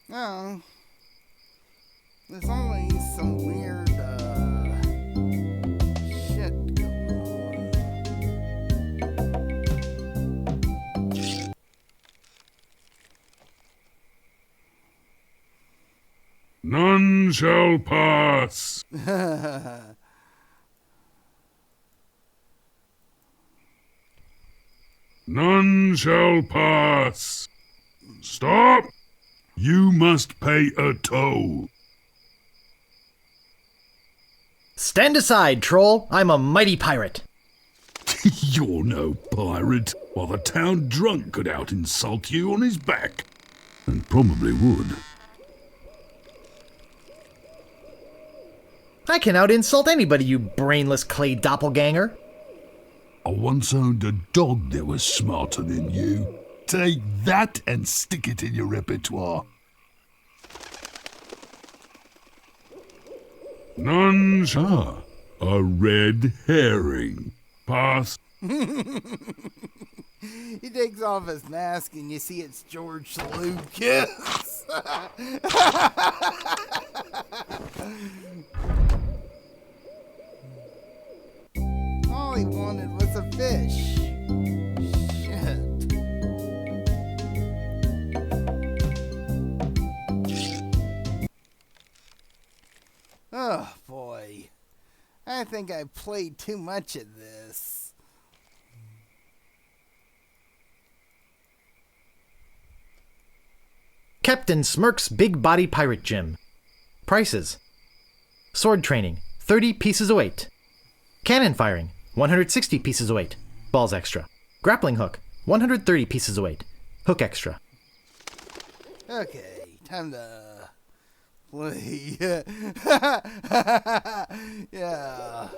A: No. There's always some weird, shit going on.
F: None shall pass. None shall pass. Stop! You must pay a toll.
B: Stand aside, troll. I'm a mighty pirate.
F: You're no pirate. While the town drunk could out-insult you on his back. And probably would.
B: I can out-insult anybody, you brainless clay doppelganger.
F: I once owned a dog that was smarter than you. Take that and stick it in your repertoire. None shall. A red herring. Pass.
A: He takes off his mask and you see it's George Lucas. All he wanted was a fish. Shit. Oh boy. I think I played too much of this.
B: Captain Smirk's Big Body Pirate Gym. Prices. Sword training, 30 pieces of weight. Cannon firing, 160 pieces of weight. Balls extra. Grappling hook, 130 pieces of weight. Hook extra.
A: Okay, time to play. Yeah.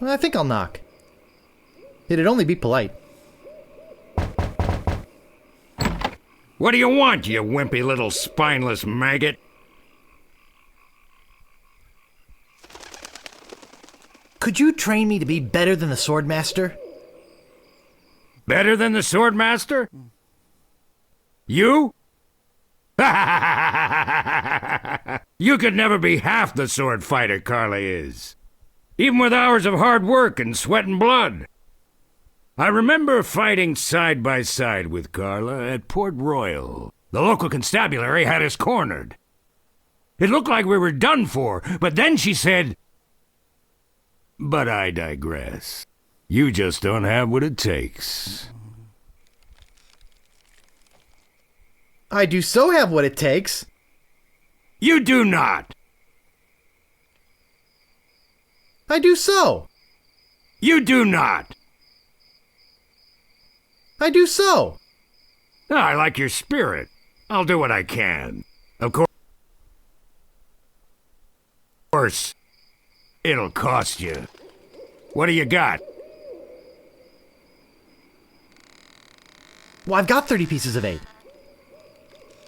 B: I think I'll knock. It'd only be polite.
D: What do you want, you wimpy little spineless maggot?
B: Could you train me to be better than the Swordmaster?
D: Better than the Swordmaster? You? You could never be half the sword fighter Carla is. Even with hours of hard work and sweat and blood. I remember fighting side by side with Carla at Port Royal. The local constabulary had us cornered. It looked like we were done for, but then she said, "But I digress. You just don't have what it takes."
B: I do so have what it takes.
D: You do not.
B: I do so.
D: You do not.
B: I do so.
D: I like your spirit. I'll do what I can. Of course, it'll cost you. What do you got?
B: Well, I've got 30 pieces of 8.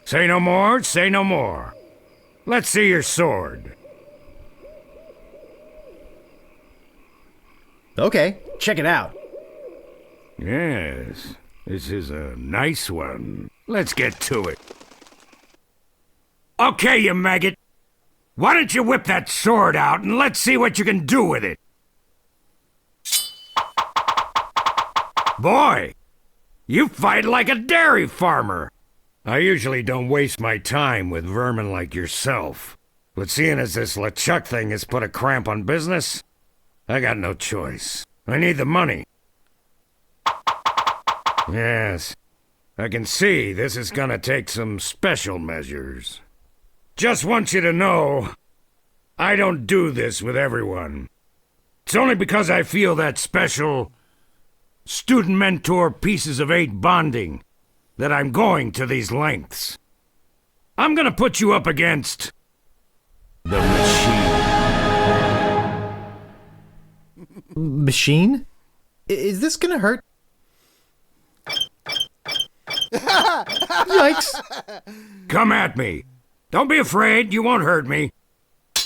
D: Say no more, say no more. Let's see your sword.
B: Okay, check it out.
D: Yes, this is a nice one. Let's get to it. Okay, you maggot. Why don't you whip that sword out and let's see what you can do with it? Boy, you fight like a dairy farmer. I usually don't waste my time with vermin like yourself. But seeing as this LeChuck thing has put a cramp on business, I got no choice. I need the money. Yes, I can see this is gonna take some special measures. Just want you to know, I don't do this with everyone. It's only because I feel that special student-mentor pieces of 8 bonding that I'm going to these lengths. I'm gonna put you up against the machine.
B: Machine? Is this gonna hurt? Yikes!
D: Come at me. Don't be afraid, you won't hurt me.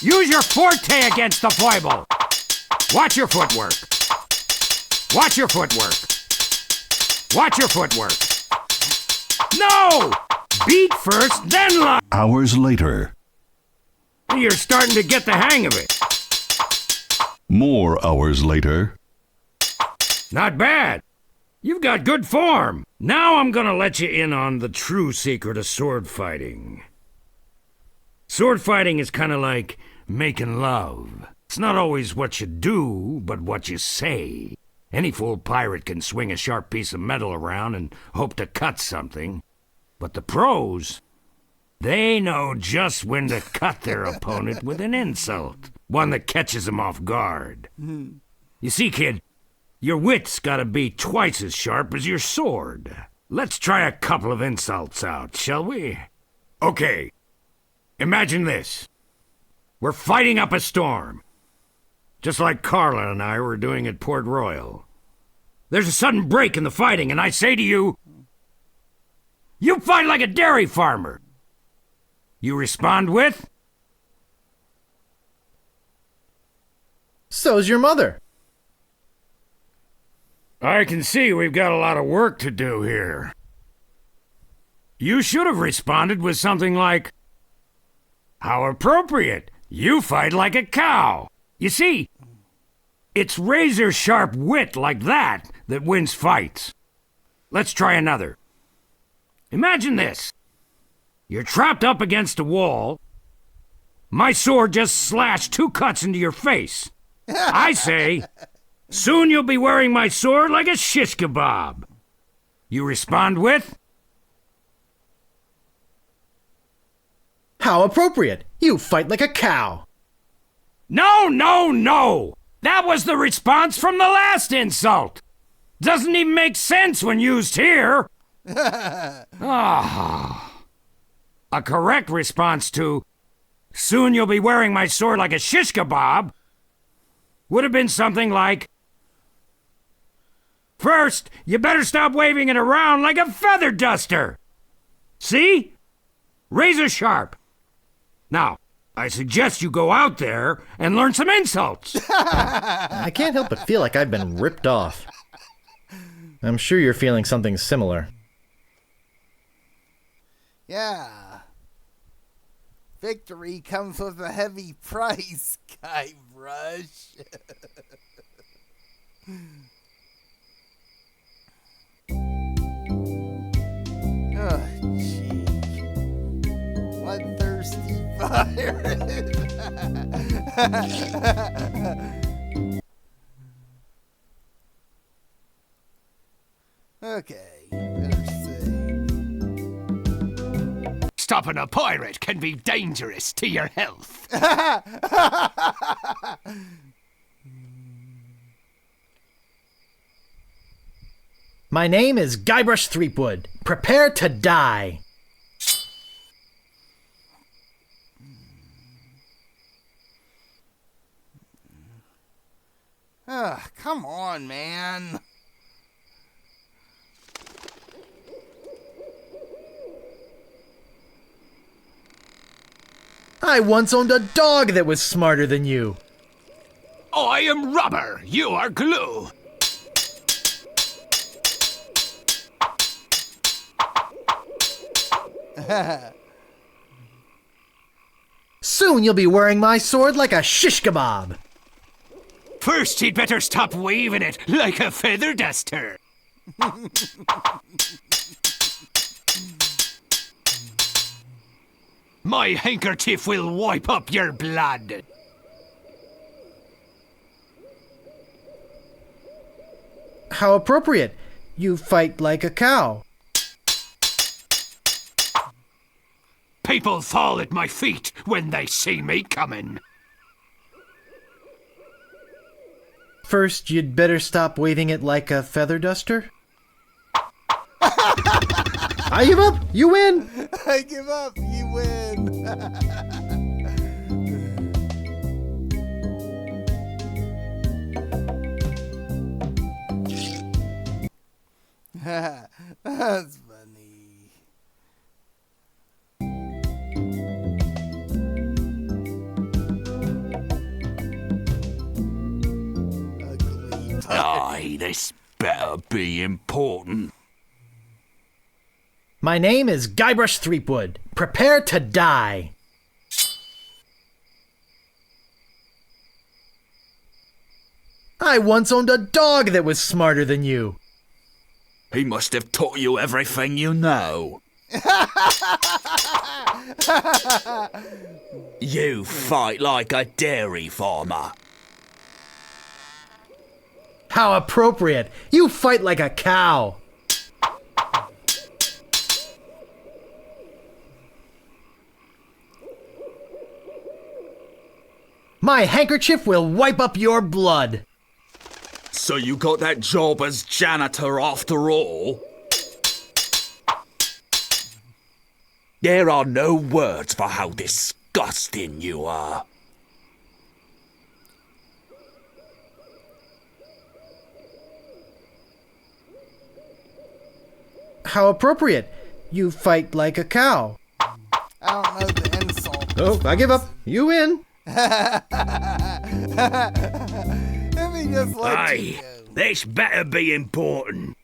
D: Use your forte against the foible. Watch your footwork. Watch your footwork. Watch your footwork. No! Beat first, then lie.
E: Hours later.
D: You're starting to get the hang of it.
E: More hours later.
D: Not bad. You've got good form. Now I'm gonna let you in on the true secret of sword fighting. Sword fighting is kind of like making love. It's not always what you do, but what you say. Any fool pirate can swing a sharp piece of metal around and hope to cut something. But the pros, they know just when to cut their opponent with an insult. One that catches them off guard. You see, kid, your wit's gotta be twice as sharp as your sword. Let's try a couple of insults out, shall we? Okay, imagine this. We're fighting up a storm. Just like Carla and I were doing at Port Royal. There's a sudden break in the fighting, and I say to you, you fight like a dairy farmer. You respond with,
B: So's your mother.
D: I can see we've got a lot of work to do here. You should have responded with something like, how appropriate. You fight like a cow. You see, it's razor-sharp wit like that that wins fights. Let's try another. Imagine this. You're trapped up against a wall. My sword just slashed 2 cuts into your face. I say, soon you'll be wearing my sword like a shish kebab. You respond with,
B: How appropriate. You fight like a cow.
D: no, no, no! That was the response from the last insult! Doesn't even make sense when used here! Ah. A correct response to, soon you'll be wearing my sword like a shish kebab, would have been something like, first, you better stop waving it around like a feather duster! See? Razor sharp. Now, I suggest you go out there and learn some insults.
B: I can't help but feel like I've been ripped off. I'm sure you're feeling something similar.
A: Yeah. Victory comes with a heavy price, Guybrush. Oh, gee. What thirsty pirate. Okay, better see.
D: Stopping a pirate can be dangerous to your health.
B: My name is Guybrush Threepwood. Prepare to die.
A: Come on, man.
B: I once owned a dog that was smarter than you.
D: I am rubber. You are glue.
B: Soon you'll be wearing my sword like a shish kebab.
D: First, you'd better stop waving it like a feather duster. My handkerchief will wipe up your blood.
B: How appropriate. You fight like a cow.
D: People fall at my feet when they see me coming.
B: First, you'd better stop waving it like a feather duster. I give up. You win.
A: I give up. You win. That's funny. Ugly.
E: Aye, this better be important.
B: My name is Guybrush Threepwood. Prepare to die. I once owned a dog that was smarter than you.
E: He must have taught you everything you know. You fight like a dairy farmer.
B: How appropriate. You fight like a cow. My handkerchief will wipe up your blood.
E: So you got that job as janitor after all? There are no words for how disgusting you are.
B: How appropriate. You fight like a cow.
A: I don't know the insult.
B: Oh, I give up. You win.
A: Let me just let you
D: Aye,
A: go.
D: this better be important.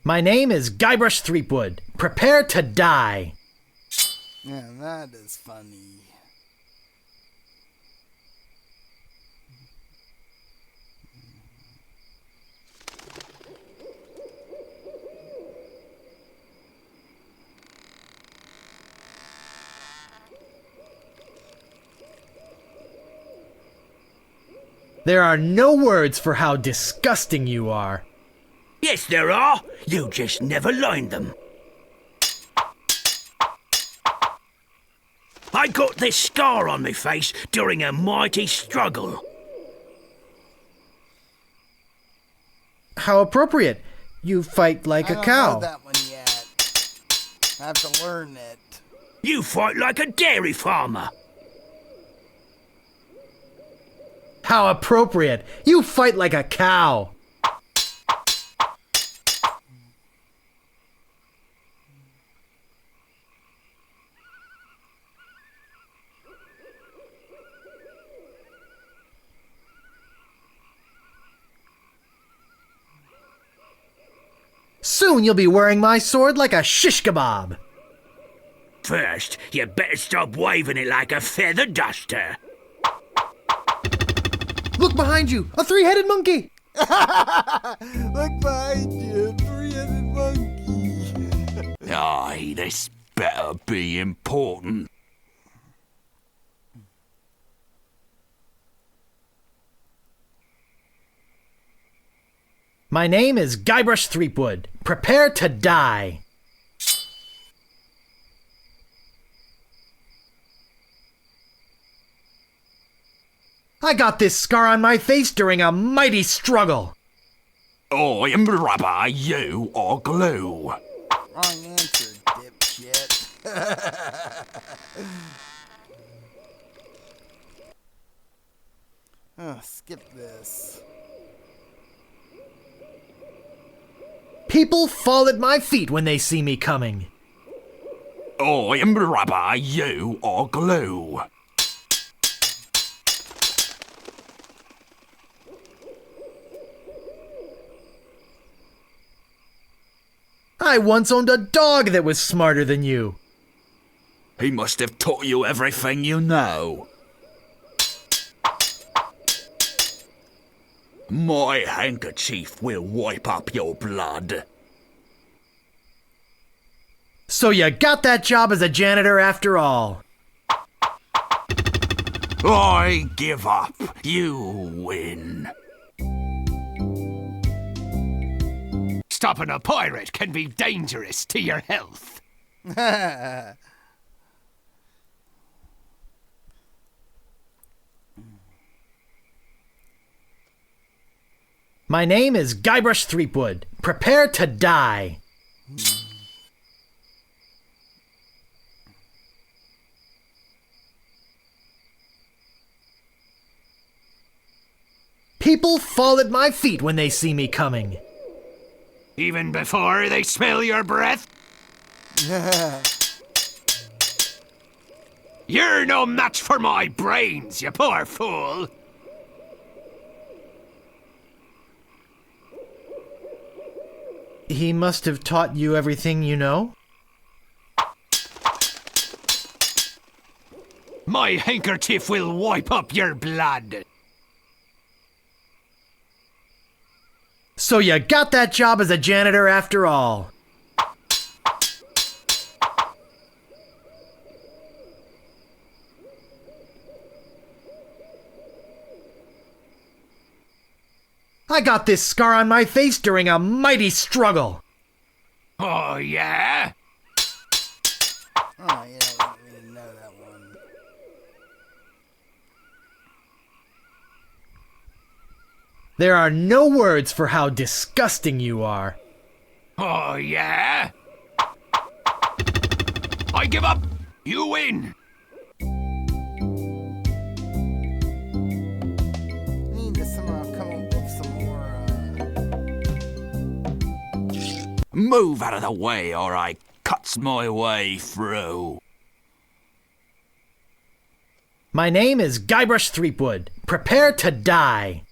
B: My name is Guybrush Threepwood. Prepare to die.
A: Yeah, that is funny.
B: There are no words for how disgusting you are.
D: Yes, there are. You just never learned them. I got this scar on my face during a mighty struggle.
B: How appropriate. You fight like
A: I
B: a
A: don't
B: cow.
A: know that one yet. I have to learn it.
D: You fight like a dairy farmer.
B: How appropriate. You fight like a cow. Soon you'll be wearing my sword like a shish kebab.
D: First, you better stop waving it like a feather duster.
B: Look behind you! A three-headed monkey!
A: Look behind you, three-headed monkey.
E: Aye, this better be important.
B: My name is Guybrush Threepwood. Prepare to die. I got this scar on my face during a mighty struggle.
E: I am rubber, you are glue.
A: Wrong answer, dipshit. Oh, skip this.
B: People fall at my feet when they see me coming.
E: I am rubber, you are glue.
B: I once owned a dog that was smarter than you.
E: He must have taught you everything you know. My handkerchief will wipe up your blood.
B: So you got that job as a janitor after all.
E: I give up. You win.
D: Stopping a pirate can be dangerous to your health.
B: My name is Guybrush Threepwood. Prepare to die. People fall at my feet when they see me coming.
D: Even before they smell your breath? You're no match for my brains, you poor fool.
B: He must have taught you everything you know?
D: My handkerchief will wipe up your blood.
B: So you got that job as a janitor after all. I got this scar on my face during a mighty struggle.
D: Oh, yeah?
A: Oh, yeah, I didn't even know that one.
B: There are no words for how disgusting you are.
D: Oh, yeah? I give up. You win.
A: I need to somehow come up with some more,
E: Move out of the way or I cuts my way through.
B: My name is Guybrush Threepwood. Prepare to die.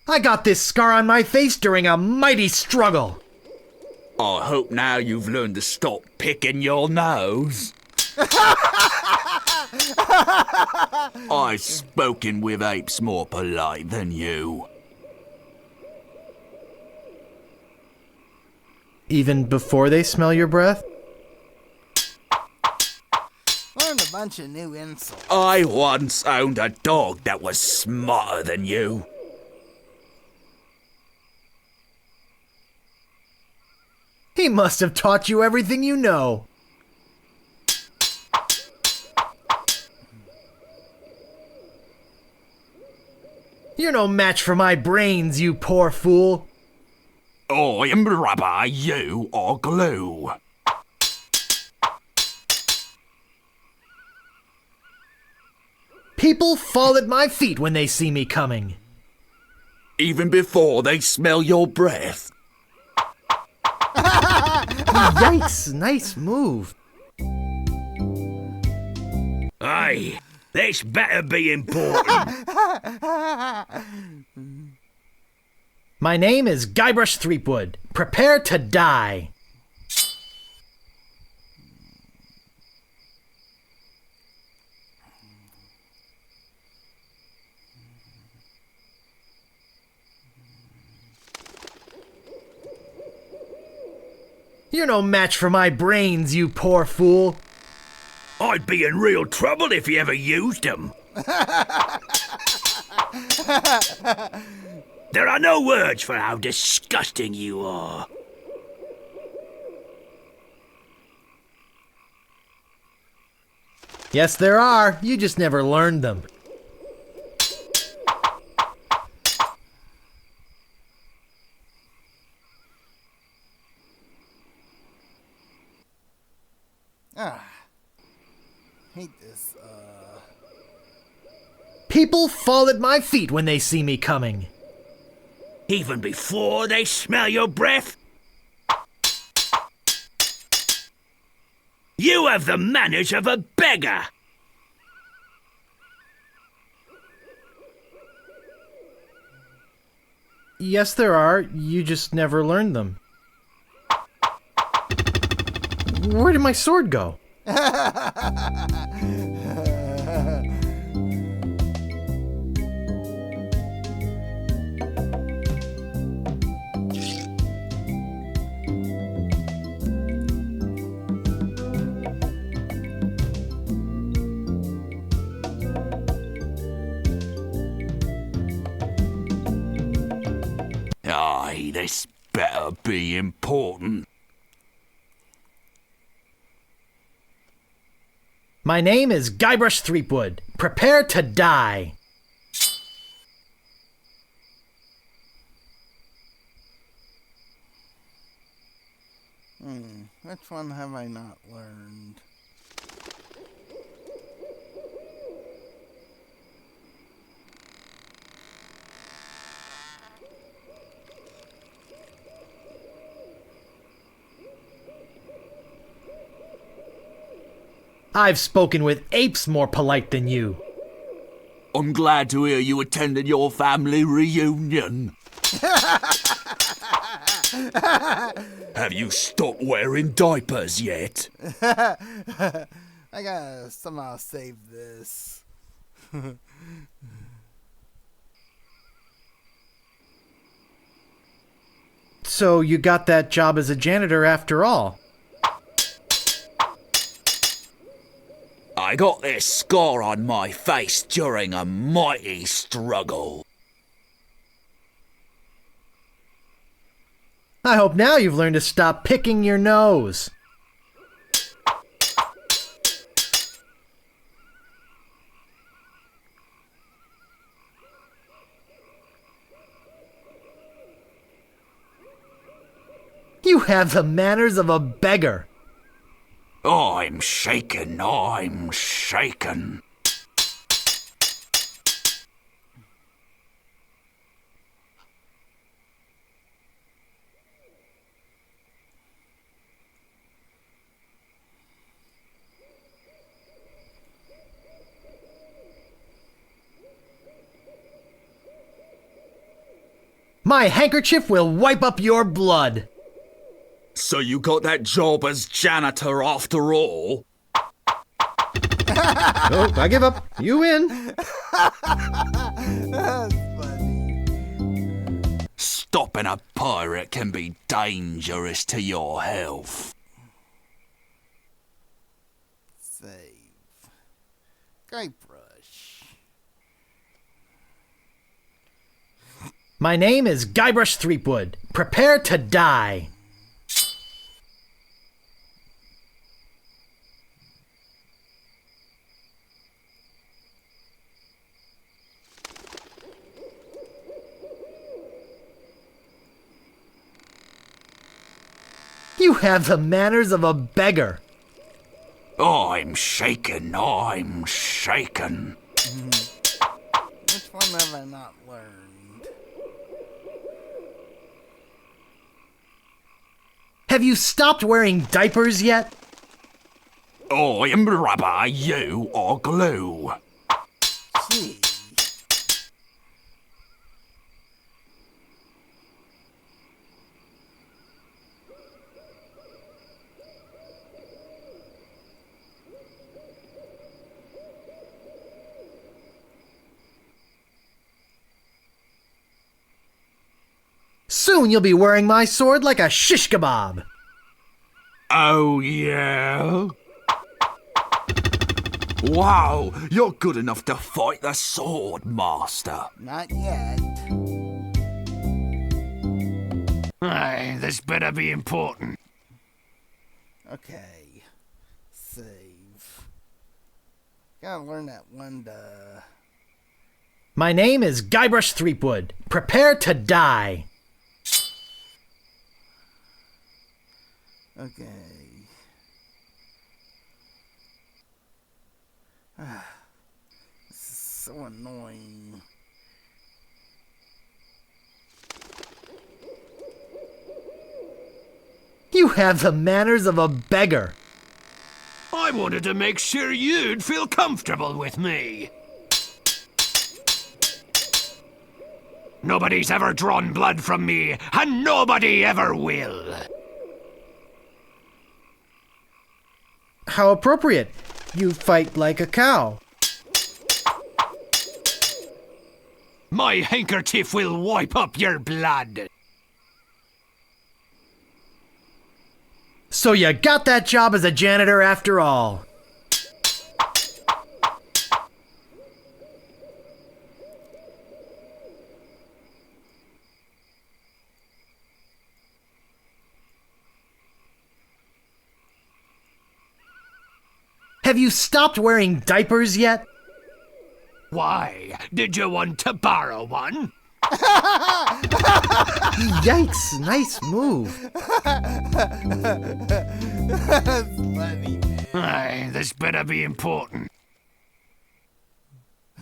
B: I got this scar on my face during a mighty struggle.
E: I hope now you've learned to stop picking your nose. I've spoken with apes more polite than you.
B: Even before they smell your breath?
A: learned a bunch of new insults.
E: I once owned a dog that was smarter than you.
B: He must have taught you everything you know. You're no match for my brains, you poor fool.
E: I am rubber, you are glue.
B: People fall at my feet when they see me coming.
E: Even before they smell your breath.
B: Yikes, nice move.
D: Aye, This better be important.
B: My name is Guybrush Threepwood. Prepare to die. You're no match for my brains, you poor fool.
D: I'd be in real trouble if you ever used them. There are no words for how disgusting you are.
B: Yes, there are. You just never learned them.
A: Hate this,
B: People fall at my feet when they see me coming.
D: Even before they smell your breath? You have the manners of a beggar.
B: Yes, there are. You just never learned them. Where did my sword go?
D: Aye, this better be important.
B: My name is Guybrush Threepwood. Prepare to die.
A: Which one have I not learned?
B: I've spoken with apes more polite than you.
D: I'm glad to hear you attended your family reunion. Have you stopped wearing diapers yet?
A: I gotta somehow save this.
B: So you got that job as a janitor after all.
D: I got this scar on my face during a mighty struggle.
B: I hope now you've learned to stop picking your nose. You have the manners of a beggar.
D: I'm shaken, I'm shaken.
B: My handkerchief will wipe up your blood.
D: So you got that job as janitor after all?
B: Oh, I give up. You win.
A: That's funny.
D: Stopping a pirate can be dangerous to your health.
A: Save. Guybrush.
B: My name is Guybrush Threepwood. Prepare to die. You have the manners of a beggar.
D: I'm shaken, I'm shaken.
A: Which one have I not learned?
B: Have you stopped wearing diapers yet?
D: I'm rubber, you are glue.
B: Soon you'll be wearing my sword like a shish kebab.
E: Oh, yeah? Wow, you're good enough to fight the sword, Master.
A: Not yet.
D: Aye, this better be important.
A: Okay. Save. Gotta learn that one to...
B: My name is Guybrush Threepwood. Prepare to die.
A: Okay. This is so annoying.
B: You have the manners of a beggar.
D: I wanted to make sure you'd feel comfortable with me. Nobody's ever drawn blood from me, and nobody ever will.
B: How appropriate. You fight like a cow.
D: My handkerchief will wipe up your blood.
B: So you got that job as a janitor after all. Have you stopped wearing diapers yet?
D: Why? Did you want to borrow one?
B: Yikes, nice move.
A: That's funny, man.
D: Aye, this better be important.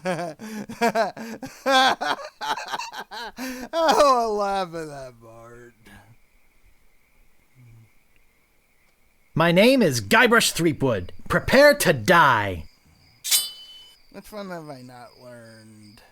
A: Oh, I laugh at that part.
B: My name is Guybrush Threepwood. Prepare to die.
A: Which one have I not learned?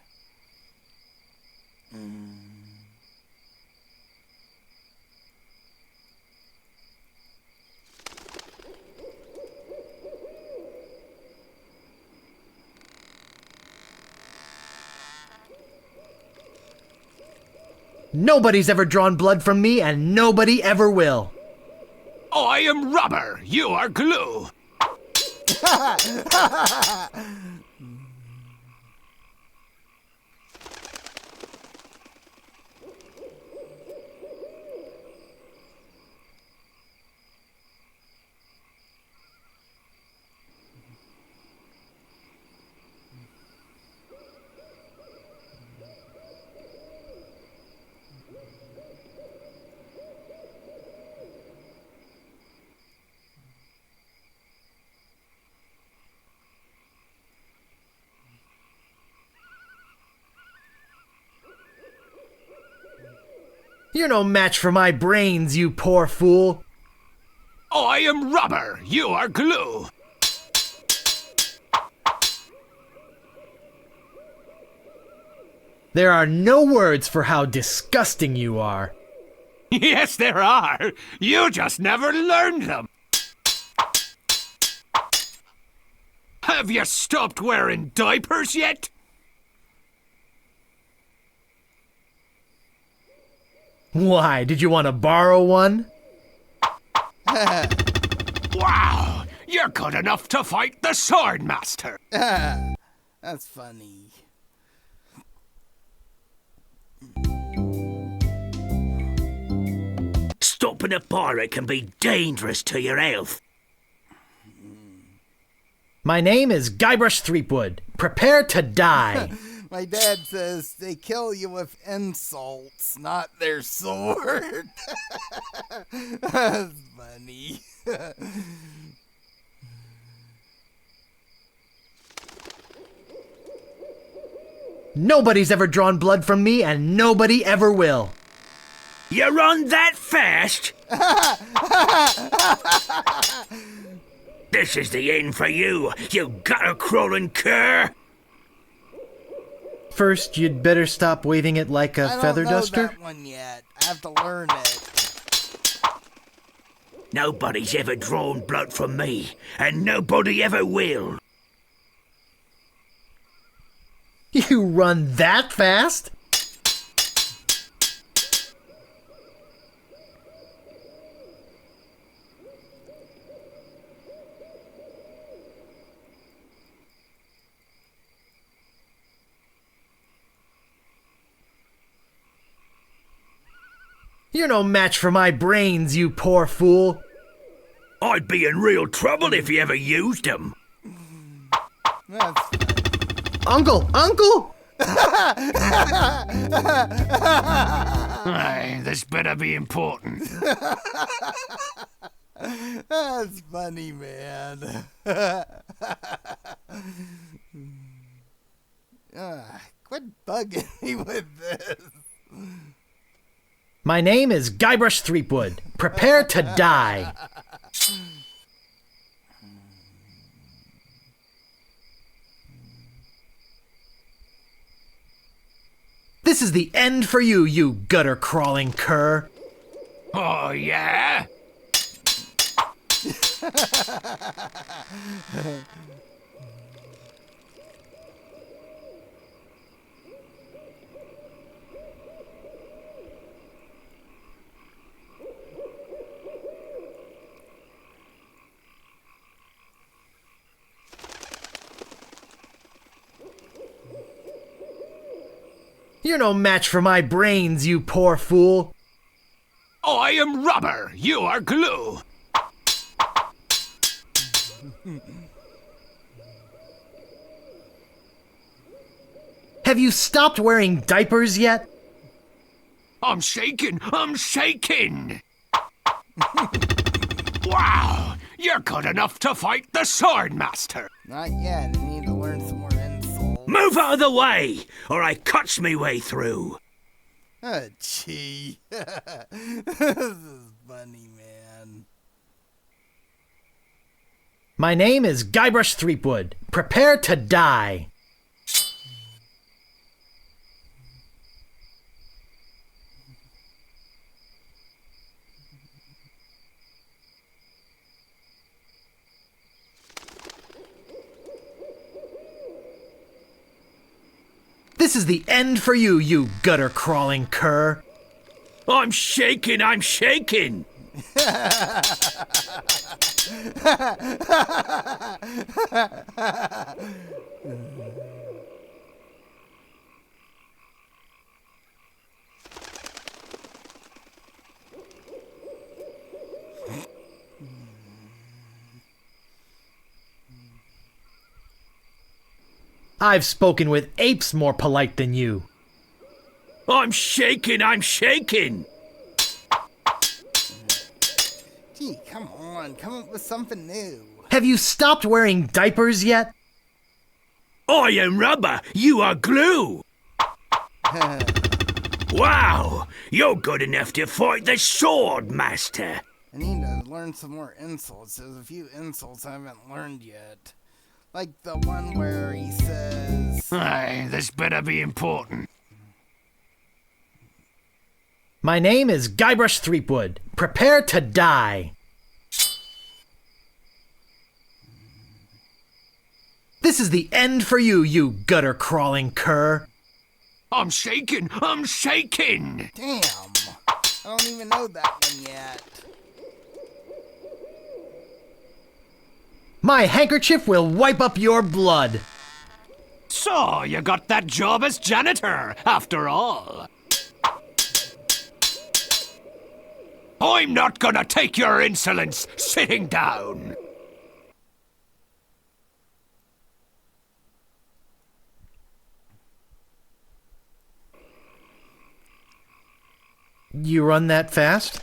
B: Nobody's ever drawn blood from me, and nobody ever will.
D: I am rubber, you are glue.
B: You're no match for my brains, you poor fool.
D: I am rubber, you are glue.
B: There are no words for how disgusting you are.
D: Yes, there are. You just never learned them. Have you stopped wearing diapers yet?
B: Why, did you want to borrow one?
D: Wow, you're good enough to fight the sword master.
A: That's funny.
K: Stopping a pirate can be dangerous to your health.
B: My name is Guybrush Threepwood. Prepare to die.
A: My dad says they kill you with insults, not their sword. That's funny.
B: Nobody's ever drawn blood from me, and nobody ever will.
K: You run that fast? This is the end for you, you gutter-crawling cur!
B: First, you'd better stop waving it like a feather
A: I don't know
B: duster.
A: that one yet. I have to learn it.
K: Nobody's ever drawn blood from me, and nobody ever will.
B: You run that fast? You're no match for my brains, you poor fool.
D: I'd be in real trouble if you ever used them.
A: That's
B: Uncle! Uncle!
D: Aye, this better be important.
A: That's funny, man. Quit bugging me with this.
B: My name is Guybrush Threepwood. Prepare to die. This is the end for you, you gutter-crawling cur.
D: Oh, yeah?
B: You're no match for my brains, you poor fool.
D: I am rubber, you are glue.
B: Have you stopped wearing diapers yet?
D: I'm shaking, I'm shaking. Wow, you're good enough to fight the Sword Master.
A: Not yet. I need to learn some more insults.
D: Move out of the way, or I cuts me way through.
A: Gee. This is funny, man.
B: My name is Guybrush Threepwood. Prepare to die. This is the end for you, you gutter-crawling cur.
D: I'm shaking, I'm shaking.
B: I've spoken with apes more polite than you.
D: I'm shaking, I'm shaking.
A: Gee, come on. Come up with something new.
B: Have you stopped wearing diapers yet?
D: I am rubber, you are glue. Wow, you're good enough to fight the Sword Master.
A: I need to learn some more insults. There's a few insults I haven't learned yet. Like the one where he says...
D: Aye, this better be important.
B: My name is Guybrush Threepwood. Prepare to die. This is the end for you, you gutter-crawling cur.
D: I'm shaking, I'm shaking.
A: Damn. I don't even know that one yet.
B: My handkerchief will wipe up your blood.
D: So, you got that job as janitor, after all. I'm not gonna take your insolence sitting down.
B: You run that fast?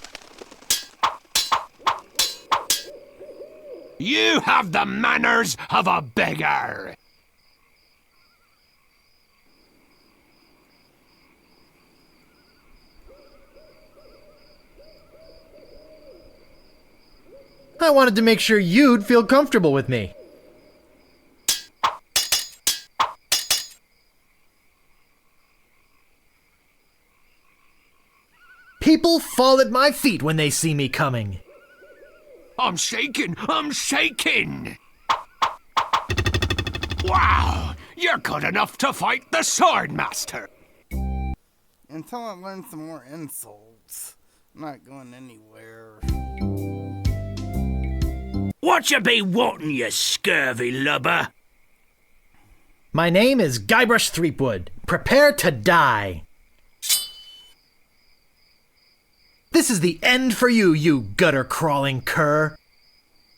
D: You have the manners of a beggar.
B: I wanted to make sure you'd feel comfortable with me. People fall at my feet when they see me coming.
D: I'm shaking, I'm shaking. Wow, you're good enough to fight the Sword Master.
A: Until I learn some more insults, I'm not going anywhere.
D: What you be wanting, you scurvy lubber?
B: My name is Guybrush Threepwood. Prepare to die. This is the end for you, you gutter-crawling cur.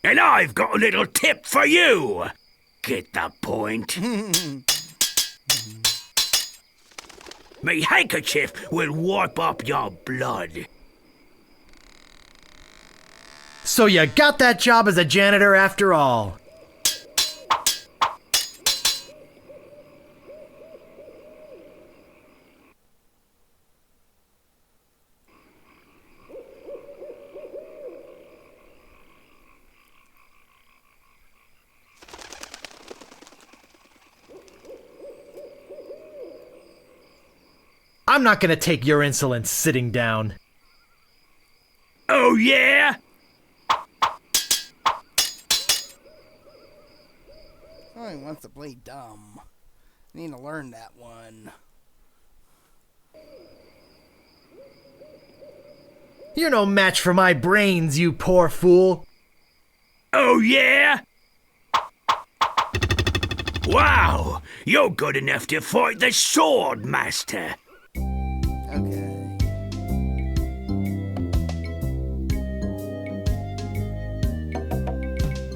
D: And I've got a little tip for you. Get the point? Me handkerchief will wipe up your blood.
B: So you got that job as a janitor after all. I'm not gonna take your insolence sitting down.
D: Oh, yeah?
A: Oh, he wants to play dumb. I need to learn that one.
B: You're no match for my brains, you poor fool.
D: Oh, yeah? Wow, you're good enough to fight the sword master.
A: Okay.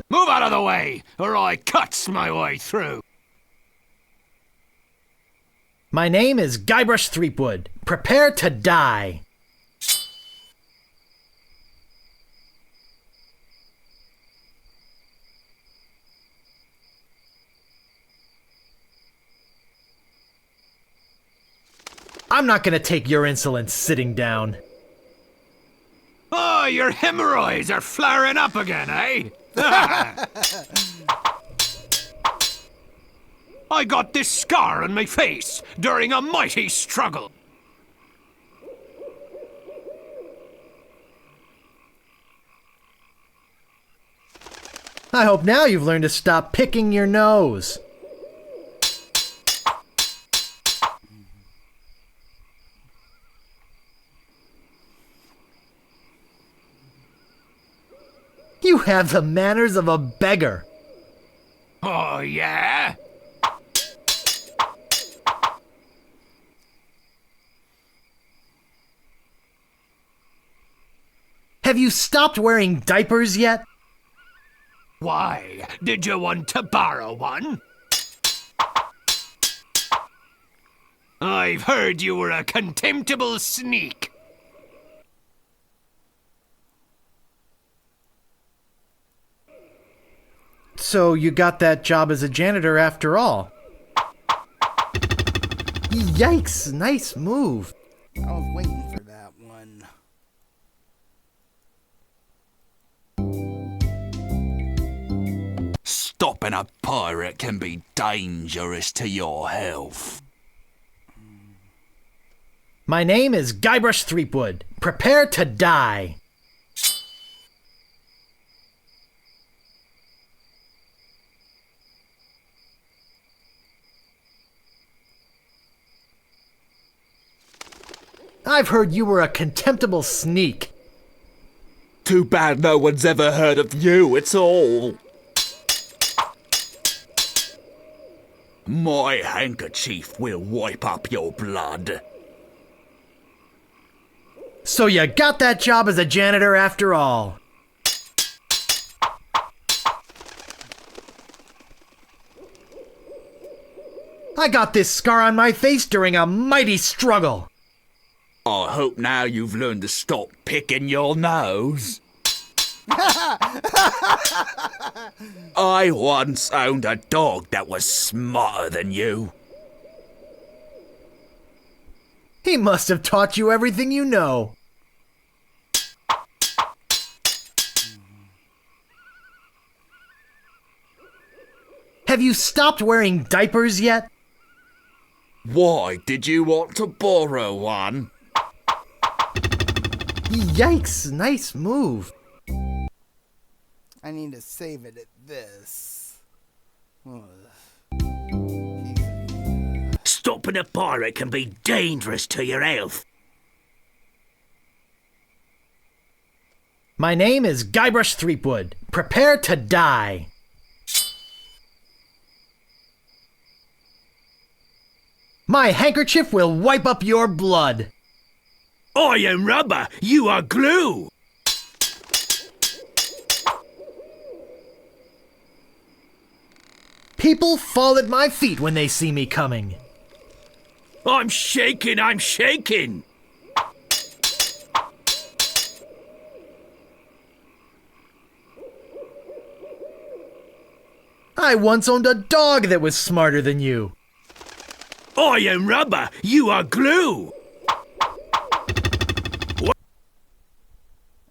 D: Move out of the way, or I cuts my way through.
B: My name is Guybrush Threepwood. Prepare to die. I'm not gonna take your insolence sitting down.
D: Oh, your hemorrhoids are flaring up again, eh? I got this scar on my face during a mighty struggle.
B: I hope now you've learned to stop picking your nose. You have the manners of a beggar.
D: Oh, yeah?
B: Have you stopped wearing diapers yet?
D: Why? Did you want to borrow one? I've heard you were a contemptible sneak.
B: So you got that job as a janitor after all. Yikes, nice move.
A: I was waiting for that one.
E: Stopping a pirate can be dangerous to your health.
B: My name is Guybrush Threepwood. Prepare to die. I've heard you were a contemptible sneak.
J: Too bad no one's ever heard of you at all.
E: My handkerchief will wipe up your blood.
B: So you got that job as a janitor after all. I got this scar on my face during a mighty struggle.
J: I hope now you've learned to stop picking your nose. I once owned a dog that was smarter than you.
B: He must have taught you everything you know. Have you stopped wearing diapers yet?
J: Why did you want to borrow one?
B: Yikes, nice move.
A: I need to save it at this.
D: Stopping a pirate can be dangerous to your health.
B: My name is Guybrush Threepwood. Prepare to die. My handkerchief will wipe up your blood.
D: I am rubber, you are glue.
B: People fall at my feet when they see me coming.
D: I'm shaking, I'm shaking.
B: I once owned a dog that was smarter than you.
D: I am rubber, you are glue.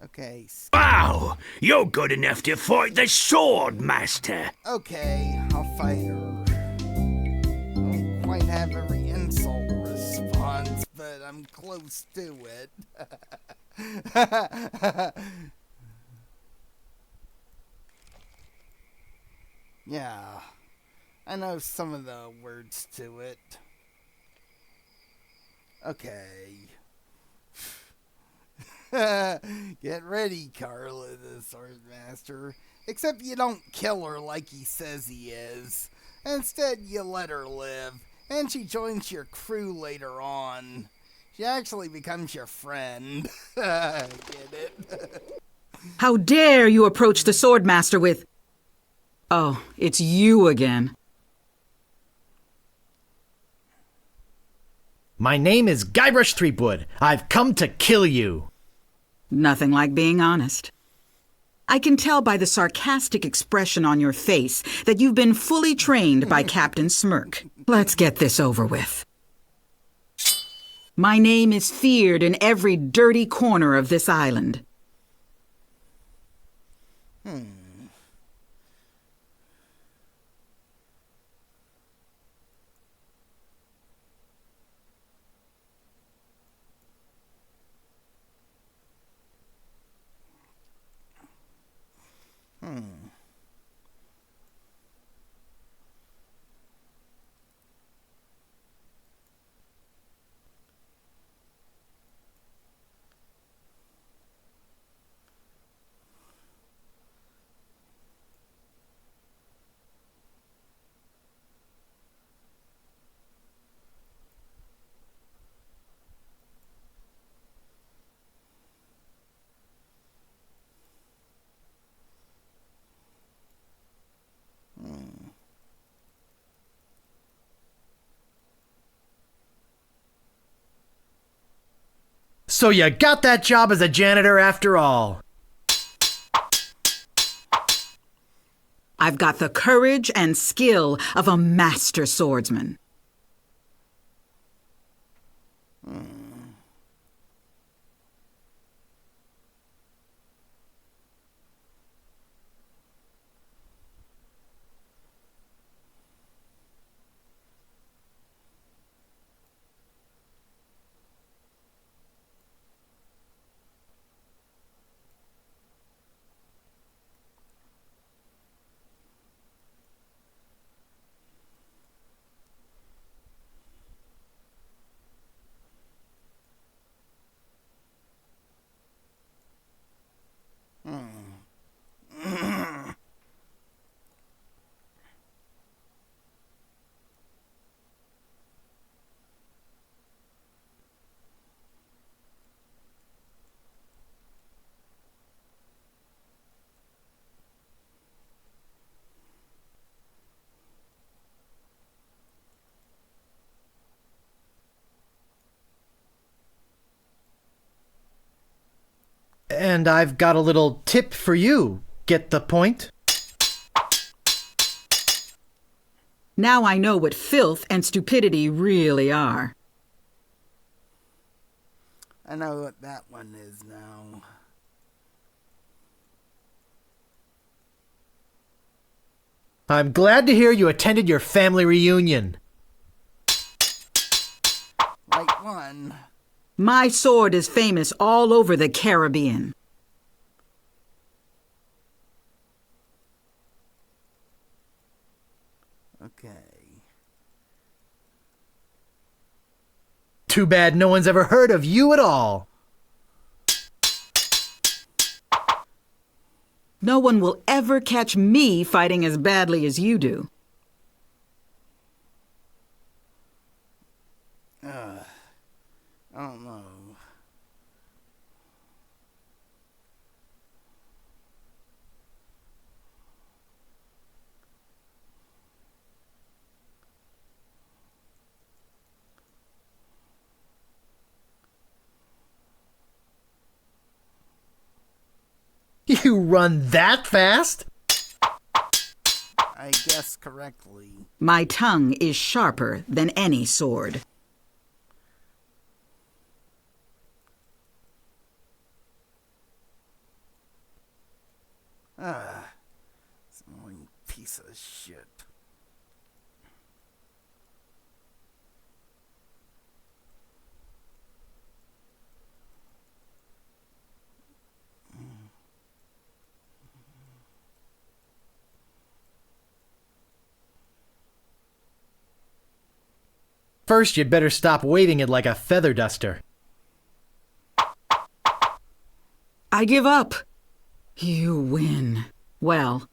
A: Okay.
D: Wow, you're good enough to fight the sword master.
A: Okay, I'll fight her. I don't quite have every insult response, but I'm close to it. Yeah, I know some of the words to it. Okay. Get ready, Carla, the Swordmaster. Except you don't kill her like he says he is. Instead, you let her live, and she joins your crew later on. She actually becomes your friend. Get it?
H: How dare you approach the Swordmaster with... Oh, it's you again.
B: My name is Guybrush Threepwood. I've come to kill you.
H: Nothing like being honest. I can tell by the sarcastic expression on your face that you've been fully trained by Captain Smirk. Let's get this over with. My name is feared in every dirty corner of this island.
B: So you got that job as a janitor after all.
H: I've got the courage and skill of a master swordsman.
B: And I've got a little tip for you. Get the point?
H: Now I know what filth and stupidity really are.
A: I know what that one is now.
B: I'm glad to hear you attended your family reunion.
A: Right one.
H: My sword is famous all over the Caribbean.
A: Okay.
B: Too bad no one's ever heard of you at all.
H: No one will ever catch me fighting as badly as you do.
A: I don't know.
B: You run that fast?
A: I guessed correctly.
H: My tongue is sharper than any sword.
A: Smelling piece of shit.
B: First, you'd better stop waving it like a feather duster.
H: I give up. You win. Well,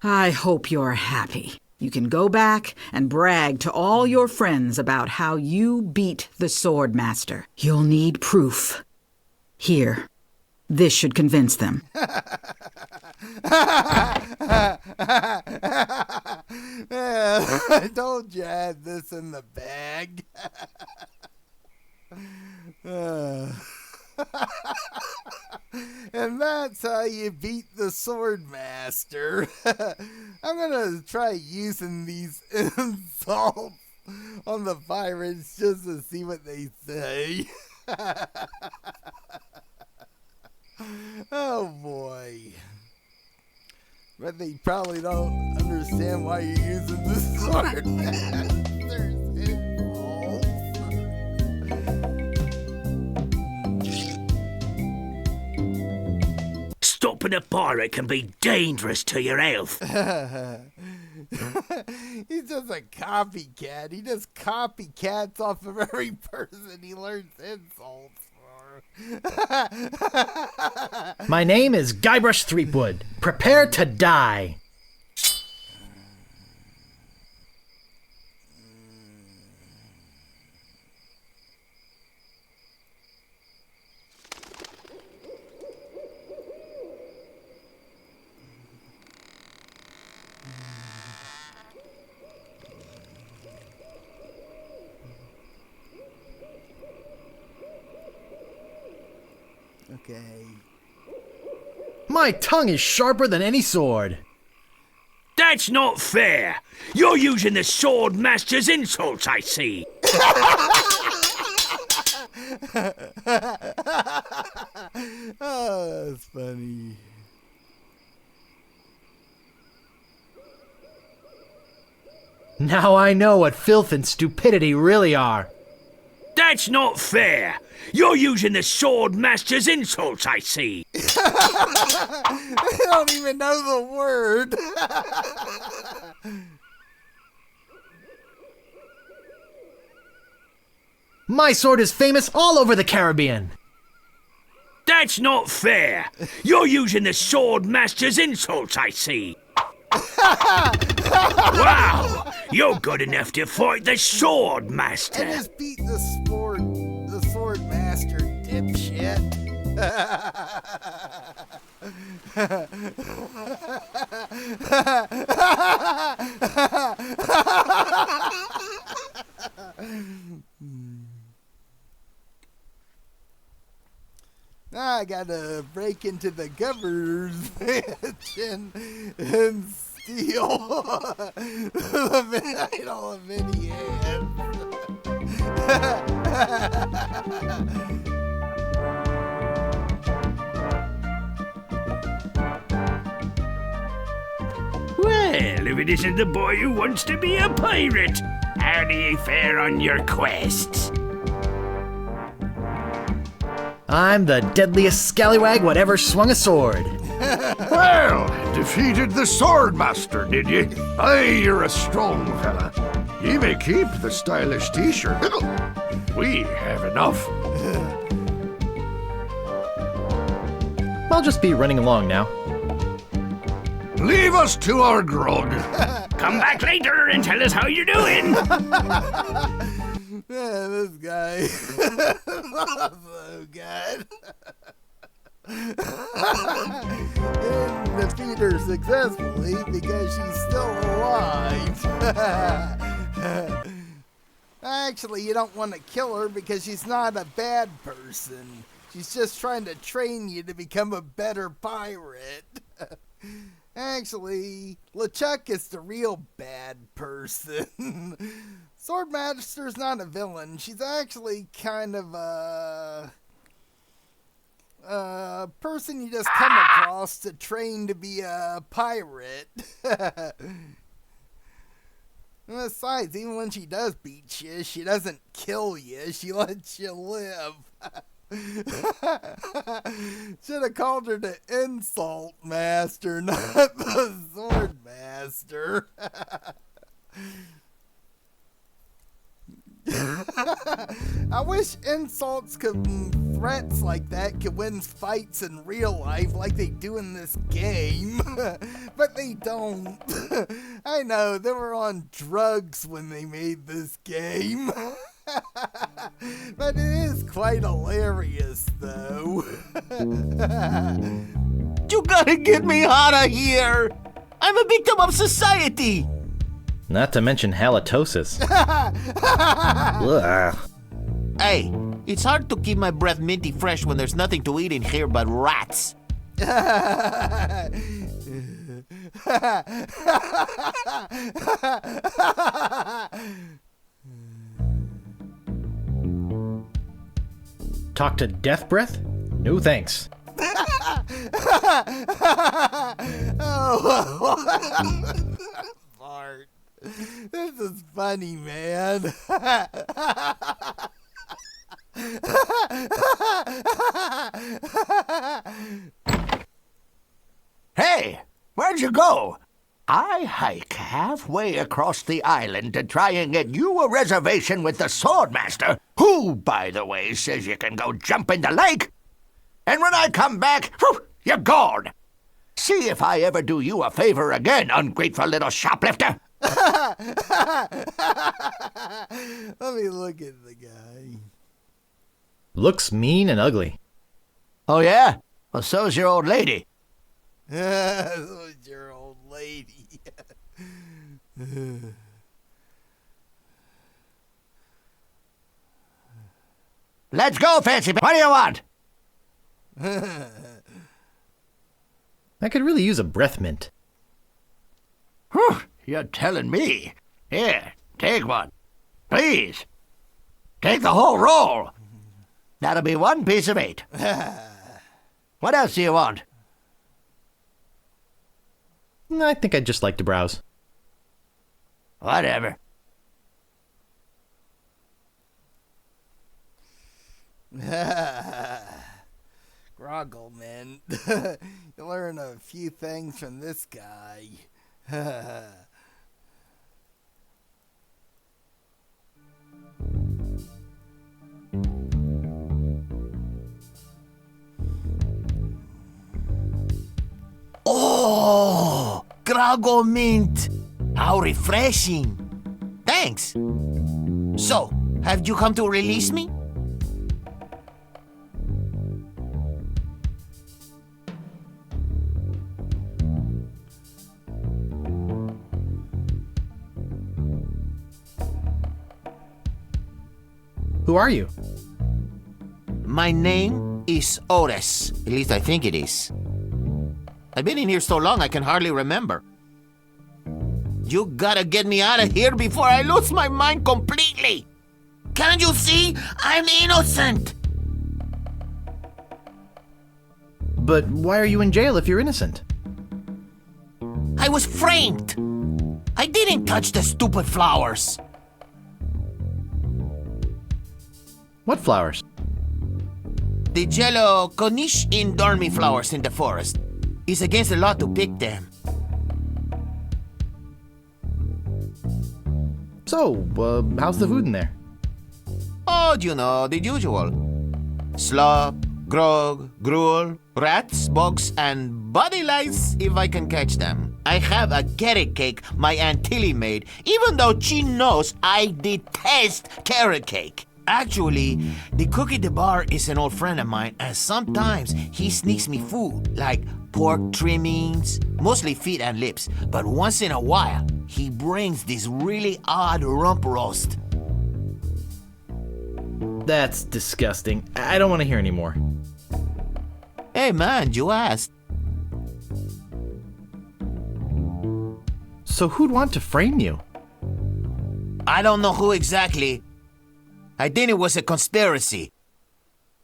H: I hope you're happy. You can go back and brag to all your friends about how you beat the Sword Master. You'll need proof. Here. This should convince them.
A: I told you I had this in the bag. And that's how you beat the Sword Master. I'm gonna try using these insults on the pirates just to see what they say. Oh boy. But they probably don't understand why you're using the Sword Master's insults.
C: Stopping a pirate can be dangerous to your health.
A: He's just a copycat. He just copycats off of every person he learns insults for.
B: My name is Guybrush Threepwood. Prepare to die.
A: Okay.
B: My tongue is sharper than any sword.
C: That's not fair. You're using the Sword Master's insults, I see.
A: Oh, that's funny.
B: Now I know what filth and stupidity really are.
C: That's not fair. You're using the Sword Master's insults, I see.
A: I don't even know the word.
B: My sword is famous all over the Caribbean.
C: That's not fair. You're using the Sword Master's insults, I see. Wow! You're good enough to fight the Sword
A: And
C: Master.
A: just beat the Sword Master, dipshit. Now I gotta break into the governor's mansion and steal the idol of Indiana.
D: Well, if it isn't the boy who wants to be a pirate, how do you fare on your quests?
B: I'm the deadliest scallywag whatever swung a sword.
E: Well, defeated the Sword Master, did you? Aye, you're a strong fella. Ye may keep the stylish t-shirt. We have enough.
B: I'll just be running along now.
E: Leave us to our grog.
D: Come back later and tell us how you're doing.
A: Yeah, this guy. So good. And defeat her successfully because she's still alive. Actually, you don't want to kill her because she's not a bad person. She's just trying to train you to become a better pirate. Actually, LeChuck is the real bad person. Swordmaster's not a villain. She's actually kind of a person you just come across to train to be a pirate. Besides, even when she does beat you, she doesn't kill you. She lets you live. Should have called her the Insult Master, not the Sword Master. I wish insults threats like that could win fights in real life like they do in this game. But they don't. I know, they were on drugs when they made this game. But it is quite hilarious, though.
K: You gotta get me out of here! I'm a victim of society!
B: Not to mention halitosis. Ugh.
K: Hey, it's hard to keep my breath minty fresh when there's nothing to eat in here but rats.
B: Talk to Death Breath? No thanks.
A: Oh, Bart. This is funny, man.
K: Hey, where'd you go? I hike halfway across the island to try and get you a reservation with the Swordmaster, who, by the way, says you can go jump in the lake. And when I come back, whew, you're gone. See if I ever do you a favor again, ungrateful little shoplifter.
A: Let me look at the guy.
B: Looks mean and ugly.
K: Oh, yeah? Well, so's your old lady.
A: So's your old lady.
K: Let's go, Fancy. What do you want?
B: I could really use a breath mint.
K: Whew, you're telling me. Here, take one. Please. Take the whole roll. That'll be 1 piece of 8. What else do you want?
B: I think I'd just like to browse.
K: Whatever.
A: Groggleman. You learn a few things from this guy.
K: Oh, Grago Mint. How refreshing. Thanks. So, have you come to release me?
B: Who are you?
K: My name is Otis. At least I think it is. I've been in here so long I can hardly remember. You gotta get me out of here before I lose my mind completely. Can't you see? I'm innocent.
B: But why are you in jail if you're innocent?
K: I was framed. I didn't touch the stupid flowers.
B: What flowers?
K: The yellow Corniche in dormy flowers in the forest. It's against the law to pick them.
B: So, how's the food in there?
K: Oh, you know, the usual. Slop, grog, gruel, rats, bugs, and body lice if I can catch them. I have a carrot cake my Aunt Tilly made, even though she knows I detest carrot cake. Actually, the cook at the bar is an old friend of mine, and sometimes he sneaks me food, like pork trimmings, mostly feet and lips. But once in a while, he brings this really odd rump roast.
B: That's disgusting. I don't want to hear any more.
K: Hey, man, you asked.
B: So who'd want to frame you?
K: I don't know who exactly. I think it was a conspiracy.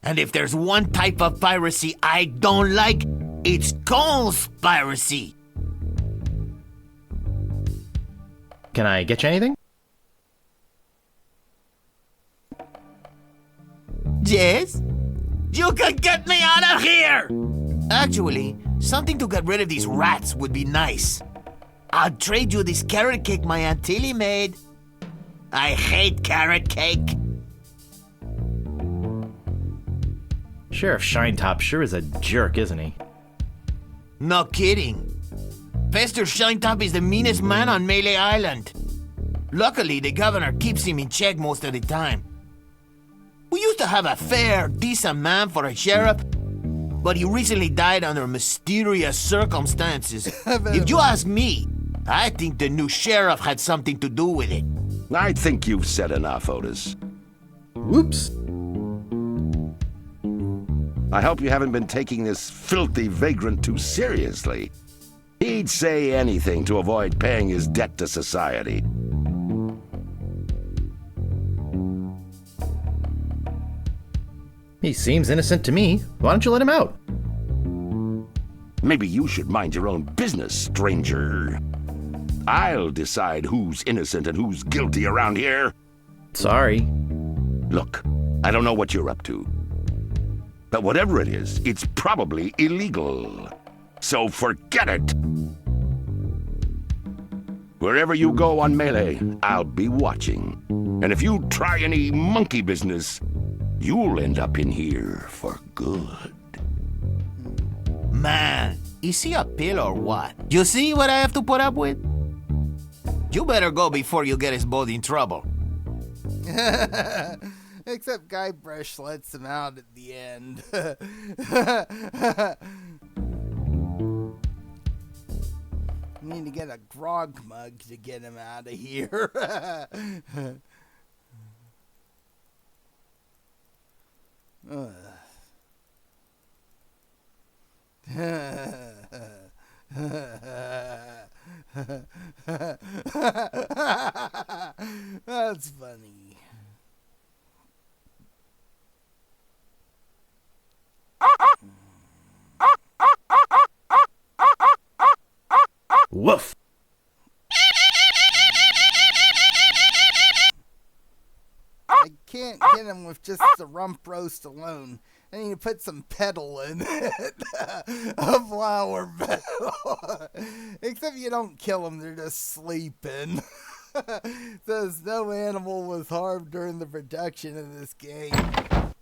K: And if there's one type of piracy I don't like, it's conspiracy.
B: Can I get you anything?
K: Yes? You can get me out of here! Actually, something to get rid of these rats would be nice. I'll trade you this carrot cake my Aunt Tilly made. I hate carrot cake.
B: Sheriff Shinetop sure is a jerk, isn't he?
K: No kidding. Fester Shinetop is the meanest man on Melee Island. Luckily, the governor keeps him in check most of the time. We used to have a fair, decent man for a sheriff, but he recently died under mysterious circumstances. If you ask me, I think the new sheriff had something to do with it.
G: I think you've said enough, Otis.
B: Whoops.
G: I hope you haven't been taking this filthy vagrant too seriously. He'd say anything to avoid paying his debt to society.
B: He seems innocent to me. Why don't you let him out?
G: Maybe you should mind your own business, stranger. I'll decide who's innocent and who's guilty around here.
B: Sorry.
G: Look, I don't know what you're up to. But whatever it is, it's probably illegal. So forget it. Wherever you go on Melee, I'll be watching. And if you try any monkey business, you'll end up in here for good.
K: Man, is he a pill or what? You see what I have to put up with? You better go before you get us both in trouble.
A: Except Guybrush lets him out at the end. Need to get a grog mug to get him out of here. That's funny.
B: Woof.
A: I can't get him with just the rump roast alone. I need to put some petal in it. A flour petal. Except you don't kill them, they're just sleeping. Says no animal was harmed during the production of this game.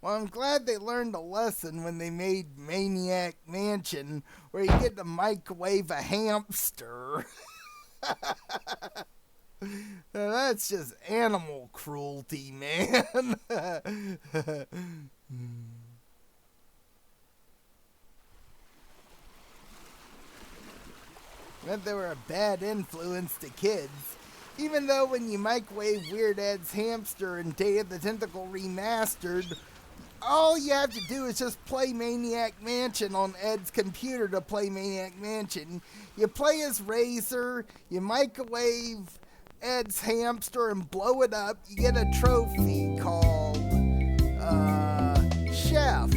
A: Well, I'm glad they learned a lesson when they made Maniac Mansion, where you get to microwave a hamster. Now, that's just animal cruelty, man. That they were a bad influence to kids. Even though when you microwave Weird Ed's hamster in Day of the Tentacle Remastered, all you have to do is just play Maniac Mansion on Ed's computer to play Maniac Mansion. You play as Razor, you microwave Ed's hamster and blow it up, you get a trophy called Chef.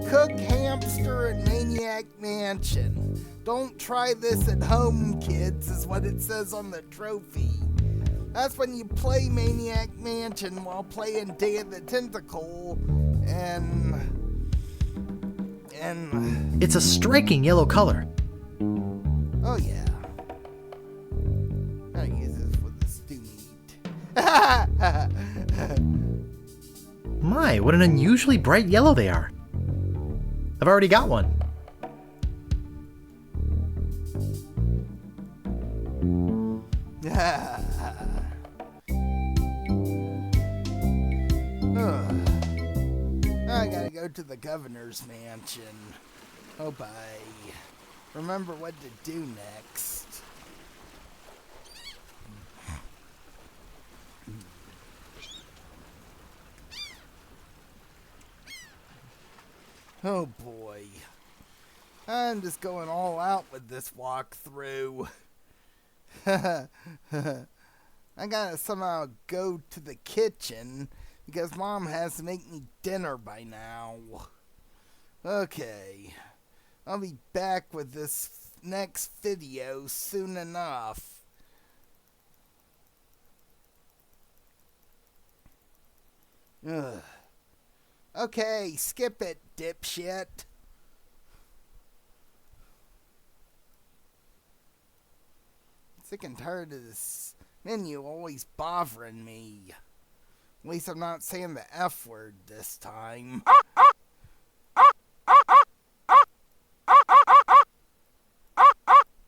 A: Cook hamster in Maniac Mansion. Don't try this at home, kids, is what it says on the trophy. That's when you play Maniac Mansion while playing Day of the Tentacle, and
B: It's a striking yellow color.
A: oh yeah. I use this with the stew meat.
B: My, what an unusually bright yellow they are. I've already got one.
A: I gotta go to the governor's mansion. Oh, bye. Remember what to do next. Oh boy. I'm just going all out with this walkthrough. I gotta somehow go to the kitchen because Mom has to make me dinner by now. Okay, I'll be back with this next video soon enough. Ugh. Okay, skip it, dipshit. Sick and tired of this menu always bothering me. At least I'm not saying the F word this time.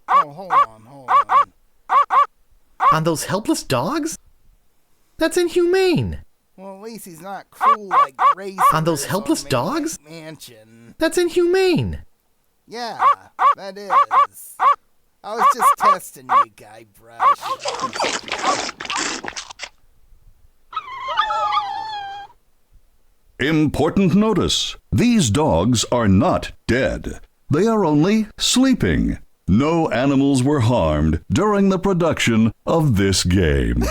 A: Oh, hold on.
B: On those helpless dogs? That's inhumane.
A: Well, at least he's not cruel like Grace.
B: On those helpless dogs?
A: Mansion.
B: That's inhumane.
A: Yeah, that is. I was just testing you, Guybrush.
L: Important notice. These dogs are not dead. They are only sleeping. No animals were harmed during the production of this game.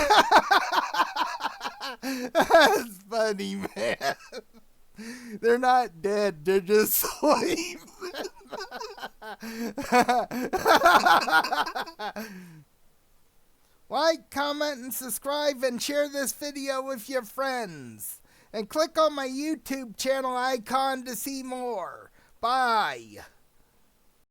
A: That's funny, man. They're not dead, they're just sleeping. Like, comment, and subscribe, and share this video with your friends. And click on my YouTube channel icon to see more. Bye.